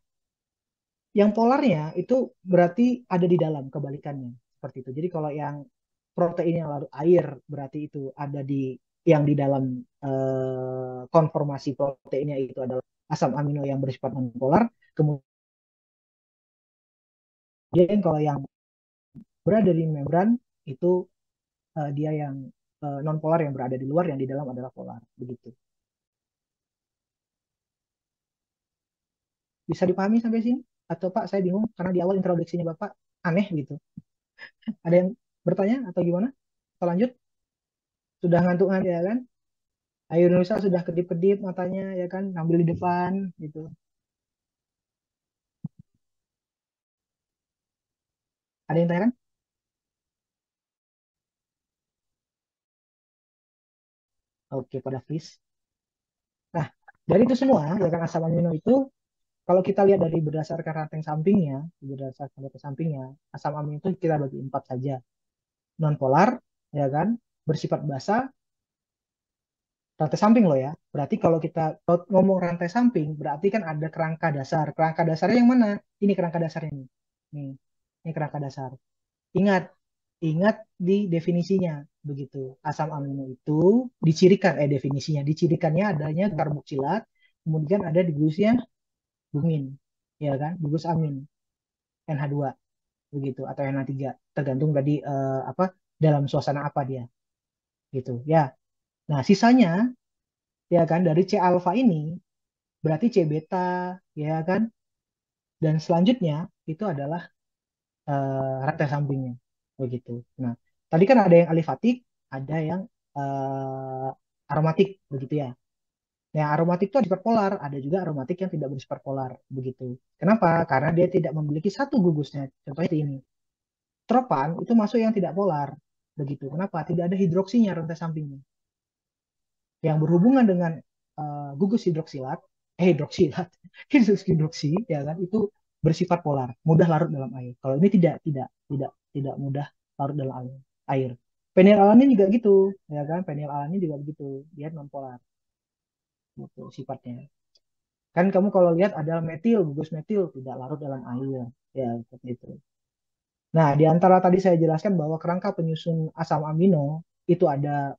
S1: Yang polarnya itu berarti ada di dalam kebalikannya seperti itu. Jadi kalau yang protein yang larut air berarti itu ada di yang di dalam konformasi proteinnya itu adalah asam amino yang bersifat non polar. Kemudian kalau yang berada di membran itu dia yang non polar yang berada di luar, yang di dalam adalah polar. Begitu. Bisa dipahami sampai sini? Atau Pak, saya bingung karena di awal introduksinya Bapak aneh gitu. Ada yang bertanya atau gimana? Kita lanjut. Sudah ngantuk-ngantuk ya kan? Ayu Nusa sudah kedip-kedip matanya ya kan, ngambil di depan gitu. Ada yang tanya kan? Oke, pada freeze. Nah, dari itu semua ya kan asam amino itu kalau kita lihat dari berdasarkan rantai sampingnya, asam amino itu kita bagi empat saja. Non polar, ya kan, bersifat basa, rantai samping loh ya. Berarti kalau kita ngomong rantai samping, berarti kan ada kerangka dasar. Kerangka dasarnya yang mana? Ini kerangka dasarnya nih. Nih, ini kerangka dasar. Ingat, ingat di definisinya begitu. Asam amino itu definisinya, dicirikannya adanya karboksilat, kemudian ada di gugusnya bungin, ya kan? Gugus amin NH2 begitu atau NH3 tergantung tadi apa dalam suasana apa dia gitu ya. Nah, sisanya ya kan dari C alfa ini berarti C beta ya kan dan selanjutnya itu adalah rantai sampingnya begitu. Nah, tadi kan ada yang alifatik, ada yang aromatik begitu ya. Yang aromatik itu bersifat polar, ada juga aromatik yang tidak bersifat polar begitu. Kenapa? Karena dia tidak memiliki satu gugusnya. Contohnya ini. Tropan itu masuk yang tidak polar begitu. Kenapa? Tidak ada hidroksinya rantai sampingnya. Yang berhubungan dengan gugus hidroksilat, hidroksilat, hidroksi ya kan itu bersifat polar, mudah larut dalam air. Kalau ini tidak mudah larut dalam air. Fenilalanin juga gitu, ya kan? Fenilalanin juga begitu, dia non polar gitu sifatnya. Kan kamu kalau lihat ada metil, gugus metil tidak larut dalam air, ya seperti itu. Nah, di antara tadi saya jelaskan bahwa kerangka penyusun asam amino itu ada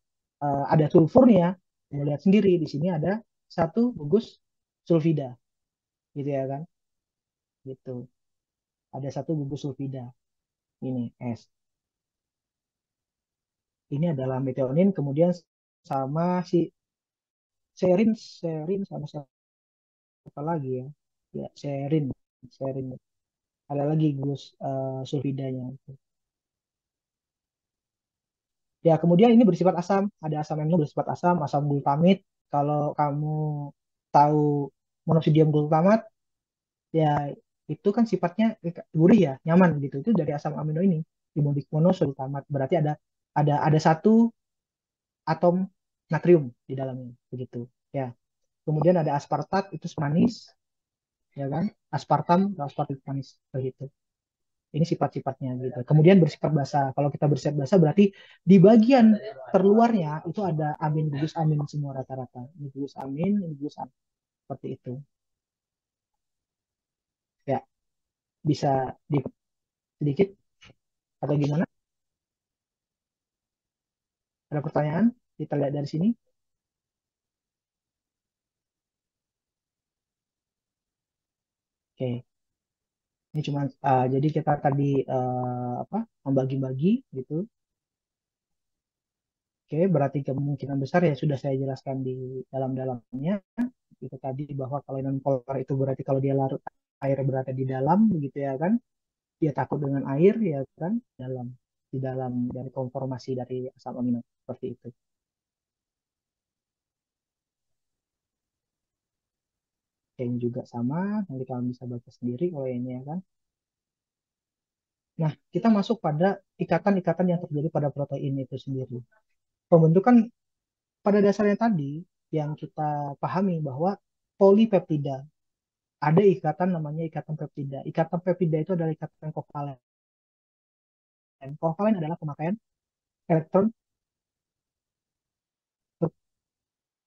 S1: sulfurnya. Kamu lihat sendiri di sini ada satu gugus sulfida, gitu ya kan? Gitu. Ada satu gugus sulfida. Ini S. Ini adalah metionin, kemudian sama si serin, sama siapa lagi ya? Ya, serin. Ada lagi gugus sulfidanya. Ya, kemudian ini bersifat asam. Ada asam amino bersifat asam, asam glutamit. Kalau kamu tahu monosodium glutamat, ya itu kan sifatnya gurih ya, nyaman gitu. Itu dari asam amino ini, monosodium. Berarti ada satu atom natrium di dalamnya, begitu. Ya. Kemudian ada aspartat, itu manis, ya kan? Aspartam, aspartit manis, begitu. Ini sifat-sifatnya gitu. Kemudian bersifat basa. Kalau kita bersifat basa berarti di bagian terluarnya itu ada amin, gugus amin semua rata-rata. Ini gugus amin, ini gugus amin. Seperti itu. Ya, bisa di sedikit atau gimana? Ada pertanyaan? Kita lihat dari sini. Oke. Ini cuma jadi kita tadi apa? Membagi-bagi gitu. Oke, berarti kemungkinan besar ya sudah saya jelaskan di dalam-dalamnya. Itu tadi bahwa kalau non polar itu berarti kalau dia larut air berada di dalam begitu ya kan. Dia takut dengan air ya kan dalam di dalam dari konformasi dari asam amino seperti itu. Yang juga sama, nanti kalian bisa baca sendiri kalau ini ya kan. Nah, kita masuk pada ikatan-ikatan yang terjadi pada protein itu sendiri. Pembentukan pada dasarnya tadi yang kita pahami bahwa polipeptida ada ikatan namanya ikatan peptida. Ikatan peptida itu adalah ikatan kovalen. Kovalen adalah pemakaian elektron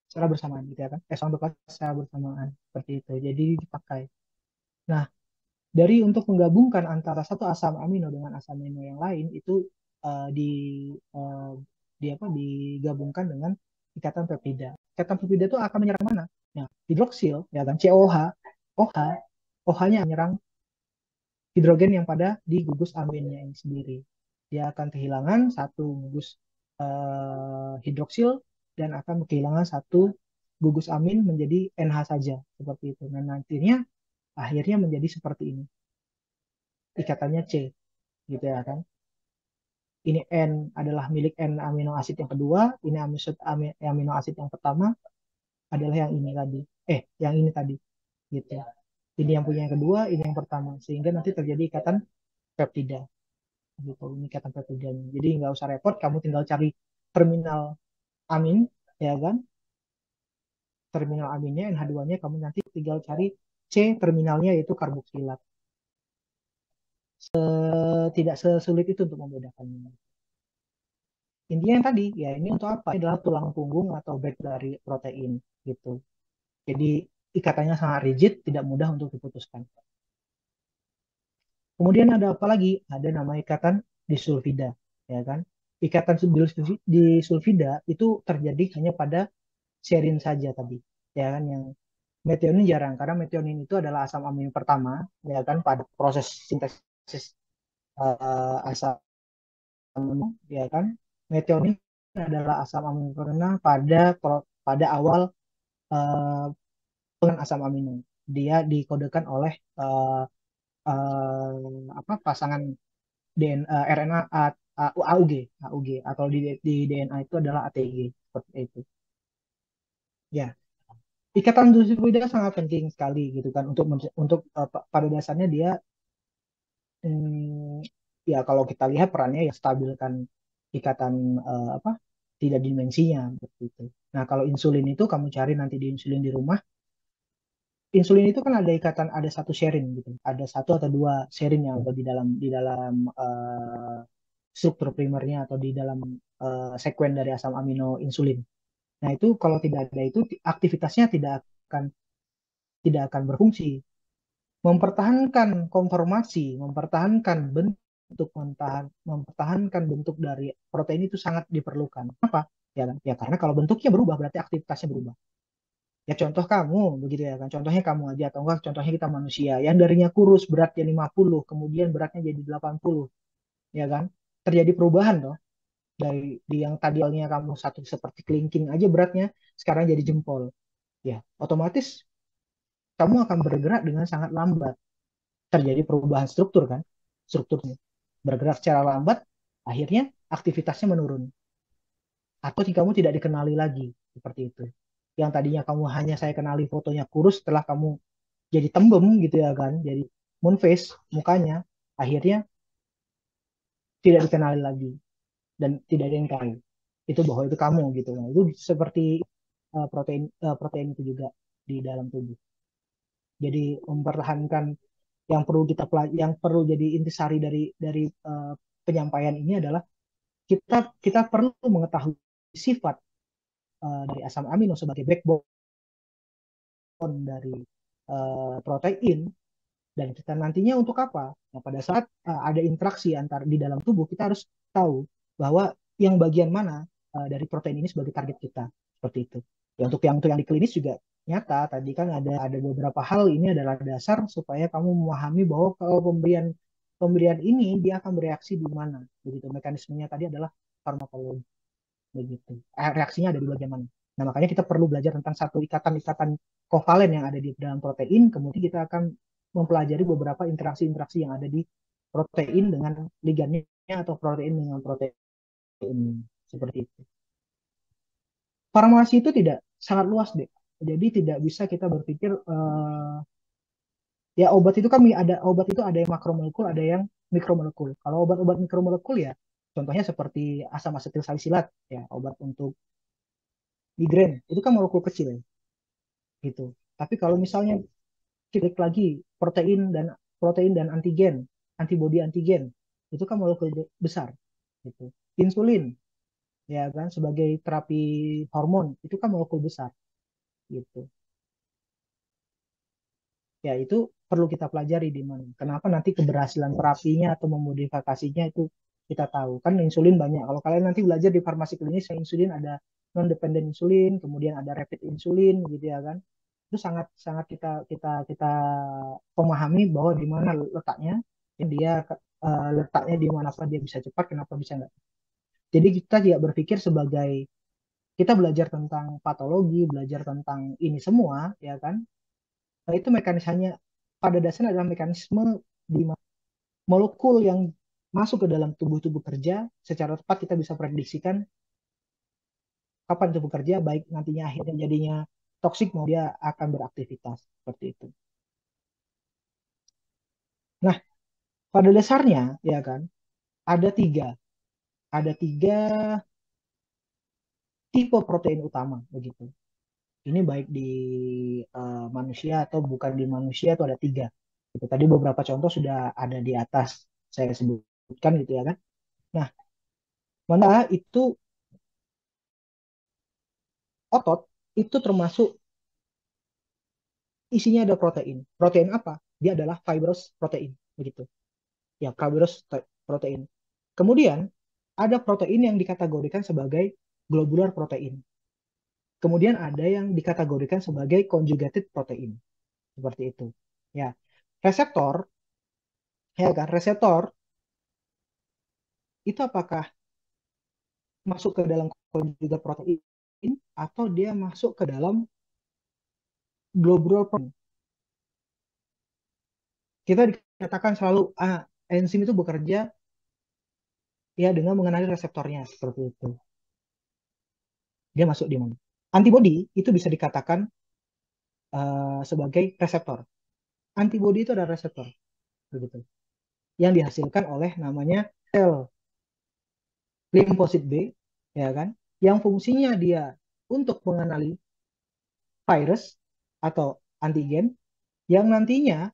S1: secara bersamaan gitu ya kan. S1 plus secara bersamaan seperti itu. Jadi dipakai. Nah, dari untuk menggabungkan antara satu asam amino dengan asam amino yang lain itu uh, di uh, di apa digabungkan dengan ikatan peptida. Ikatan peptida itu akan menyerang mana? Nah, hidroksil ya kan COH, OH, OH-nya menyerang hidrogen yang pada di gugus aminnya ini sendiri. Dia akan kehilangan satu gugus hidroksil dan akan kehilangan satu gugus amin menjadi NH saja seperti itu. Dan nantinya akhirnya menjadi seperti ini. Ikatannya C gitu ya kan. Ini N adalah milik N amino asid yang kedua, ini amino asid yang pertama adalah yang ini tadi. Yang ini tadi gitu. Ini yang punya yang kedua, ini yang pertama sehingga nanti terjadi ikatan peptida. Gitu ini ikatan peptidanya jadi nggak usah repot kamu tinggal cari terminal amin ya kan terminal aminnya NH2-nya kamu nanti tinggal cari C terminalnya yaitu karboksilat tidak sesulit itu untuk membedakannya intinya yang tadi ya ini untuk apa ini adalah tulang punggung atau bed dari protein gitu jadi ikatannya sangat rigid tidak mudah untuk diputuskan kemudian ada apa lagi ada nama ikatan disulfida ya kan ikatan disulfida itu terjadi hanya pada serin saja tadi ya kan yang metionin jarang karena metionin itu adalah asam amino pertama ya kan pada proses sintesis asam amino ya kan metionin adalah asam amino karena pada awal uh, asam amino dia dikodekan oleh uh, apa pasangan RNA AUG atau di DNA itu adalah ATG seperti itu ya ikatan fluida sangat penting sekali gitu kan untuk pada dasarnya dia ya kalau kita lihat perannya ya stabilkan ikatan apa tidak dimensinya seperti itu. Nah kalau insulin itu kamu cari nanti di insulin di rumah insulin itu kan ada ikatan ada satu sharing gitu ada satu atau dua sharing yang ada di dalam struktur primernya atau di dalam sekuen dari asam amino insulin. Nah itu kalau tidak ada itu aktivitasnya akan tidak akan berfungsi mempertahankan konformasi, mempertahankan bentuk dari protein itu sangat diperlukan. Kenapa? Ya karena kalau bentuknya berubah berarti aktivitasnya berubah. Ya contoh kamu begitu ya kan. Contohnya kamu aja atau enggak contohnya kita manusia yang darinya kurus beratnya 50 kemudian beratnya jadi 80 ya kan. Terjadi perubahan toh. di yang tadinya kamu satu seperti kelingking aja beratnya, sekarang jadi jempol. Ya, otomatis kamu akan bergerak dengan sangat lambat. Terjadi perubahan struktur kan, strukturnya. Bergerak secara lambat, akhirnya aktivitasnya menurun. Atau kamu tidak dikenali lagi, seperti itu. Yang tadinya kamu hanya saya kenali fotonya kurus, setelah kamu jadi tembem gitu ya kan, jadi moon face mukanya, akhirnya tidak dikenali lagi dan tidak ada yang tahu itu bahwa itu kamu gitu. Nah, itu seperti protein itu juga di dalam tubuh. Jadi mempertahankan yang perlu jadi intisari dari penyampaian ini adalah kita perlu mengetahui sifat dari asam amino sebagai backbone dari protein, dan kita nantinya untuk apa? Nah, pada saat ada interaksi antar di dalam tubuh, kita harus tahu bahwa yang bagian mana dari protein ini sebagai target kita, seperti itu. Ya, untuk yang di klinis juga nyata. Tadi kan ada beberapa hal, ini adalah dasar supaya kamu memahami bahwa kalau pemberian pemberian ini dia akan bereaksi di mana, begitu. Mekanismenya tadi adalah farmakologi, begitu. Reaksinya ada di bagian mana. Nah, makanya kita perlu belajar tentang satu ikatan-ikatan kovalen yang ada di dalam protein, kemudian kita akan mempelajari beberapa interaksi-interaksi yang ada di protein dengan ligannya atau protein dengan protein, seperti itu. Farmasi itu tidak sangat luas deh. Jadi tidak bisa kita berpikir ya obat itu kan obat itu ada yang makromolekul, ada yang mikromolekul. Kalau obat-obat mikromolekul ya contohnya seperti asam asetil salisilat ya, obat untuk migrain itu kan molekul kecil ya, gitu. Tapi kalau misalnya klik lagi protein dan antigen, antibodi antigen, itu kan molekul besar, gitu. Insulin, ya kan, sebagai terapi hormon, itu kan molekul besar, gitu. Ya itu perlu kita pelajari di mana. Kenapa nanti keberhasilan terapinya atau memodifikasinya itu kita tahu. Kan insulin banyak. Kalau kalian nanti belajar di farmasi klinis, insulin ada non dependent insulin, kemudian ada rapid insulin, gitu ya kan. Itu sangat sangat kita kita kita memahami bahwa di mana letaknya, dia letaknya di mana, apa dia bisa cepat, kenapa bisa enggak. Jadi kita tidak berpikir sebagai kita belajar tentang patologi, belajar tentang ini semua, ya kan. Nah, itu mekanismenya pada dasarnya adalah mekanisme di molekul yang masuk ke dalam tubuh-tubuh kerja secara tepat, kita bisa prediksikan kapan itu bekerja, baik nantinya akhirnya jadinya toksik mau dia akan beraktivitas, seperti itu. Nah, pada dasarnya ya kan ada tiga ada tiga tipe protein utama, begitu. Ini baik di manusia atau bukan di manusia, itu ada tiga. Itu tadi beberapa contoh sudah ada di atas saya sebutkan, gitu ya kan. Nah, mana itu otot itu termasuk isinya ada protein. Protein apa? Dia adalah fibrous protein, begitu. Ya, fibrous protein. Kemudian ada protein yang dikategorikan sebagai globular protein. Kemudian ada yang dikategorikan sebagai conjugated protein, seperti itu. Ya, reseptor, ya kan, reseptor itu apakah masuk ke dalam conjugated protein atau dia masuk ke dalam globular protein? Kita dikatakan selalu enzim itu bekerja ya dengan mengenali reseptornya, seperti itu. Dia masuk di mana? Antibodi itu bisa dikatakan sebagai reseptor. Antibodi itu adalah reseptor, begitu. Yang dihasilkan oleh namanya sel limfosit B, ya kan? Yang fungsinya dia untuk mengenali virus atau antigen, yang nantinya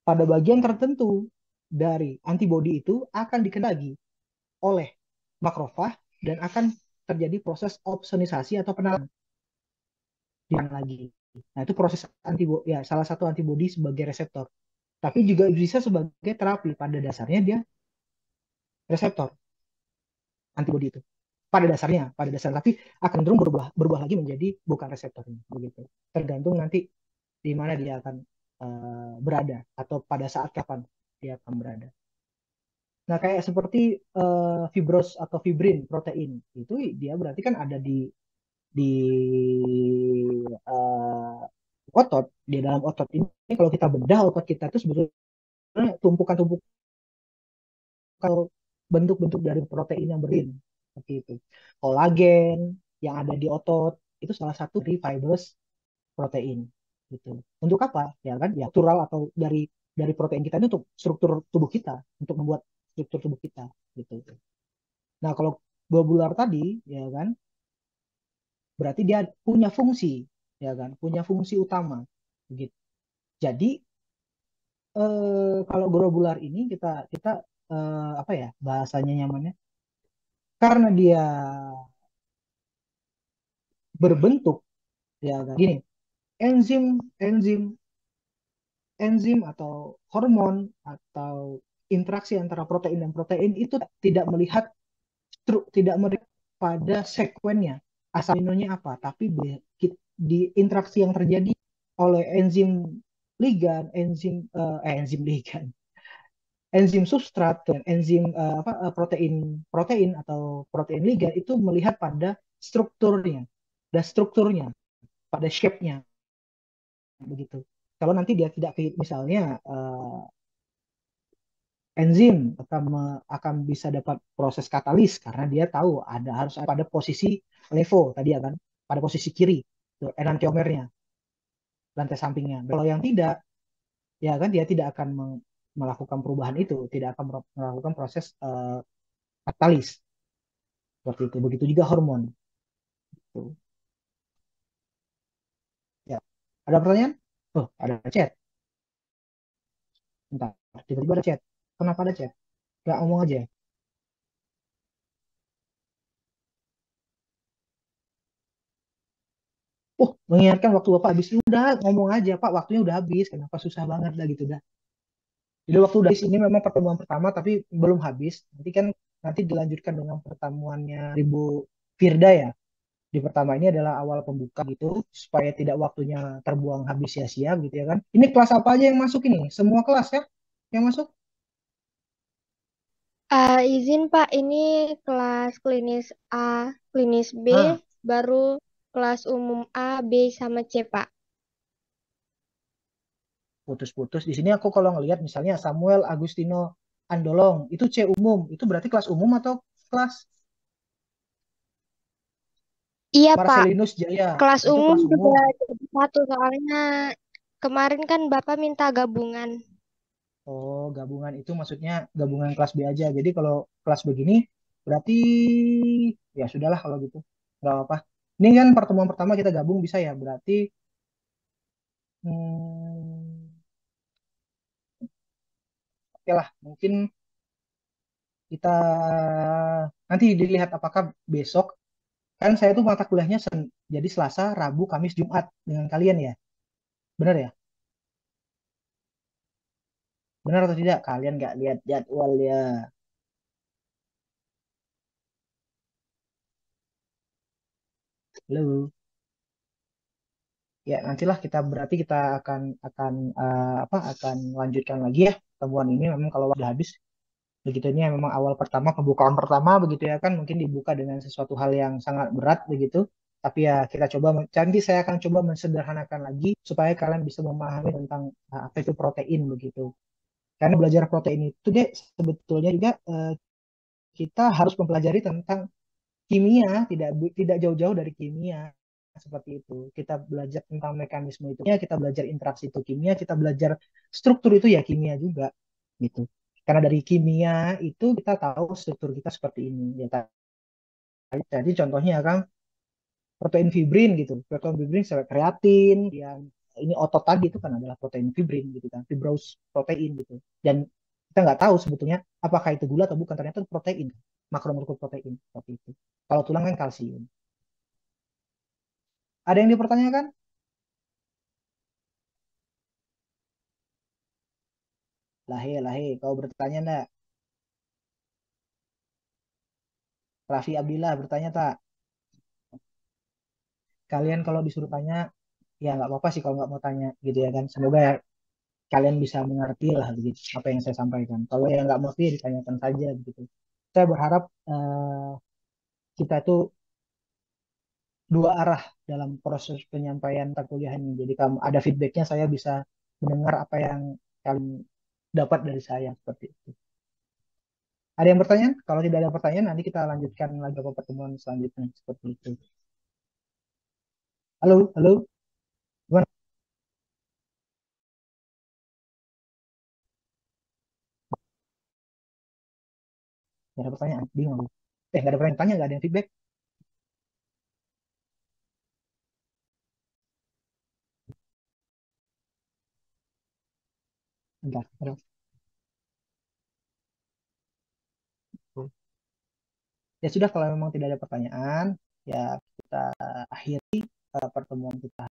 S1: pada bagian tertentu dari antibodi itu akan dikenali oleh makrofag dan akan terjadi proses opsonisasi atau penalan lagi. Nah, itu proses antibodi ya, salah satu antibodi sebagai reseptor. Tapi juga bisa sebagai terapi. Pada dasarnya dia reseptor antibodi itu. Pada dasar tapi akan cenderung berubah berubah lagi menjadi bukan reseptornya, begitu. Tergantung nanti di mana dia akan berada atau pada saat kapan dia akan berada. Nah, kayak seperti fibros atau fibrin protein itu dia berarti kan ada di otot. Di dalam otot ini kalau kita bedah otot kita itu sebetulnya tumpukan-tumpukan bentuk-bentuk dari protein yang berin seperti itu. Kolagen yang ada di otot itu salah satu dari fibers protein gitu. Untuk apa? Ya kan? Ya natural atau dari protein kita ini untuk struktur tubuh kita, untuk membuat struktur tubuh kita gitu. Nah, kalau globular tadi ya kan berarti dia punya fungsi ya kan, punya fungsi utama gitu. Jadi kalau globular ini kita kita apa ya bahasanya nyamannya karena dia berbentuk ya kan gini enzim enzim enzim atau hormon atau interaksi antara protein dan protein itu tidak melihat tidak melihat pada sekuennya asal aminonya apa, tapi di interaksi yang terjadi oleh enzim ligan, enzim ligan, enzim substrat dan enzim protein protein atau protein ligan itu melihat pada strukturnya, dan strukturnya pada shape-nya begitu. Kalau nanti dia tidak misalnya enzim akan bisa dapat proses katalis karena dia tahu ada harus pada posisi levo tadi ya kan, pada posisi kiri tuh, enantiomernya, lantai sampingnya. Kalau yang tidak, ya kan dia tidak akan melakukan perubahan itu, tidak akan melakukan proses katalis seperti itu. Begitu juga hormon. Tuh. Ya. Ada pertanyaan? Oh, ada chat. Bentar, tiba-tiba ada chat. Kenapa ada chat? Gak ngomong aja. Oh, mengingatkan waktu Bapak habis. Udah, ngomong aja, Pak. Waktunya udah habis. Kenapa susah banget dah gitu dah. Jadi waktu udah habis ini memang pertemuan pertama, tapi belum habis. Nanti dilanjutkan dengan pertemuannya Ibu Firda ya. Di pertama ini adalah awal pembuka gitu, supaya tidak waktunya terbuang habis sia-sia gitu ya kan. Ini kelas apa aja yang masuk ini? Semua kelas ya yang masuk?
S3: Izin Pak, ini kelas klinis A, klinis B,
S1: Ah,
S3: baru kelas umum A, B, sama C Pak.
S1: putus-putus. Di sini aku kalau ngelihat misalnya Samuel Agustino Andolong, itu C umum. Itu berarti kelas umum atau kelas
S3: Iya Pak,
S1: Marcelinus Jaya?
S3: kelas
S1: Itu
S3: umum
S1: kelas
S3: juga
S1: umum.
S3: jadi satu soalnya kemarin kan Bapak minta gabungan.
S1: Oh, gabungan itu maksudnya gabungan kelas B aja. Jadi kalau kelas begini berarti ya sudahlah kalau gitu. Nggak apa-apa. Ini kan pertemuan pertama kita gabung bisa ya. Berarti hmm, oke lah. Mungkin kita nanti dilihat apakah besok kan saya tuh mata kuliahnya jadi Selasa, Rabu, Kamis, Jumat dengan kalian ya. Benar ya? Benar atau tidak? Kalian nggak lihat jadwal ya. Halo. Ya, nantilah kita berarti kita akan akan lanjutkan lagi ya pertemuan ini memang kalau udah habis begitu ini memang awal pertama pembukaan pertama begitu ya kan mungkin dibuka dengan sesuatu hal yang sangat berat begitu tapi ya kita coba nanti saya akan coba mensederhanakan lagi supaya kalian bisa memahami tentang apa itu protein begitu karena belajar protein itu deh sebetulnya juga kita harus mempelajari tentang kimia tidak jauh-jauh dari kimia seperti itu. Kita belajar tentang mekanisme itu, ya, kita belajar interaksi itu kimia, kita belajar struktur itu ya kimia juga gitu. Karena dari kimia itu kita tahu struktur kita seperti ini. Ya, tadi contohnya kan protein fibrin gitu. Protein fibrin sebagai kreatin, yang ini otot tadi itu kan adalah protein fibrin gitu kan, fibrous protein gitu. Dan kita nggak tahu sebetulnya apakah itu gula atau bukan. Ternyata itu protein, makromolekul protein seperti itu. Kalau tulang kan kalsium. Ada yang dipertanyakan? Lahe, lahe. Kau bertanya enggak? Raffi Abdillah bertanya tak? Kalian kalau disuruh tanya, ya nggak apa-apa sih kalau nggak mau tanya gitu ya kan. Semoga ya kalian bisa mengerti lah begitu apa yang saya sampaikan. Kalau yang nggak mengerti ya ditanyakan saja begitu. Saya berharap kita itu dua arah dalam proses penyampaian perkuliahan ini. Jadi kamu ada feedbacknya, saya bisa mendengar apa yang kalian dapat dari saya seperti itu. Ada yang bertanya? Kalau tidak ada pertanyaan, nanti kita lanjutkan lagi ke pertemuan selanjutnya seperti itu. Halo, halo, gimana? Nggak ada pertanyaan, bingung. Nggak ada pertanyaan, tanya, nggak ada yang feedback. Enggak, ada. Ya sudah, kalau memang tidak ada pertanyaan, ya kita akhiri pertemuan kita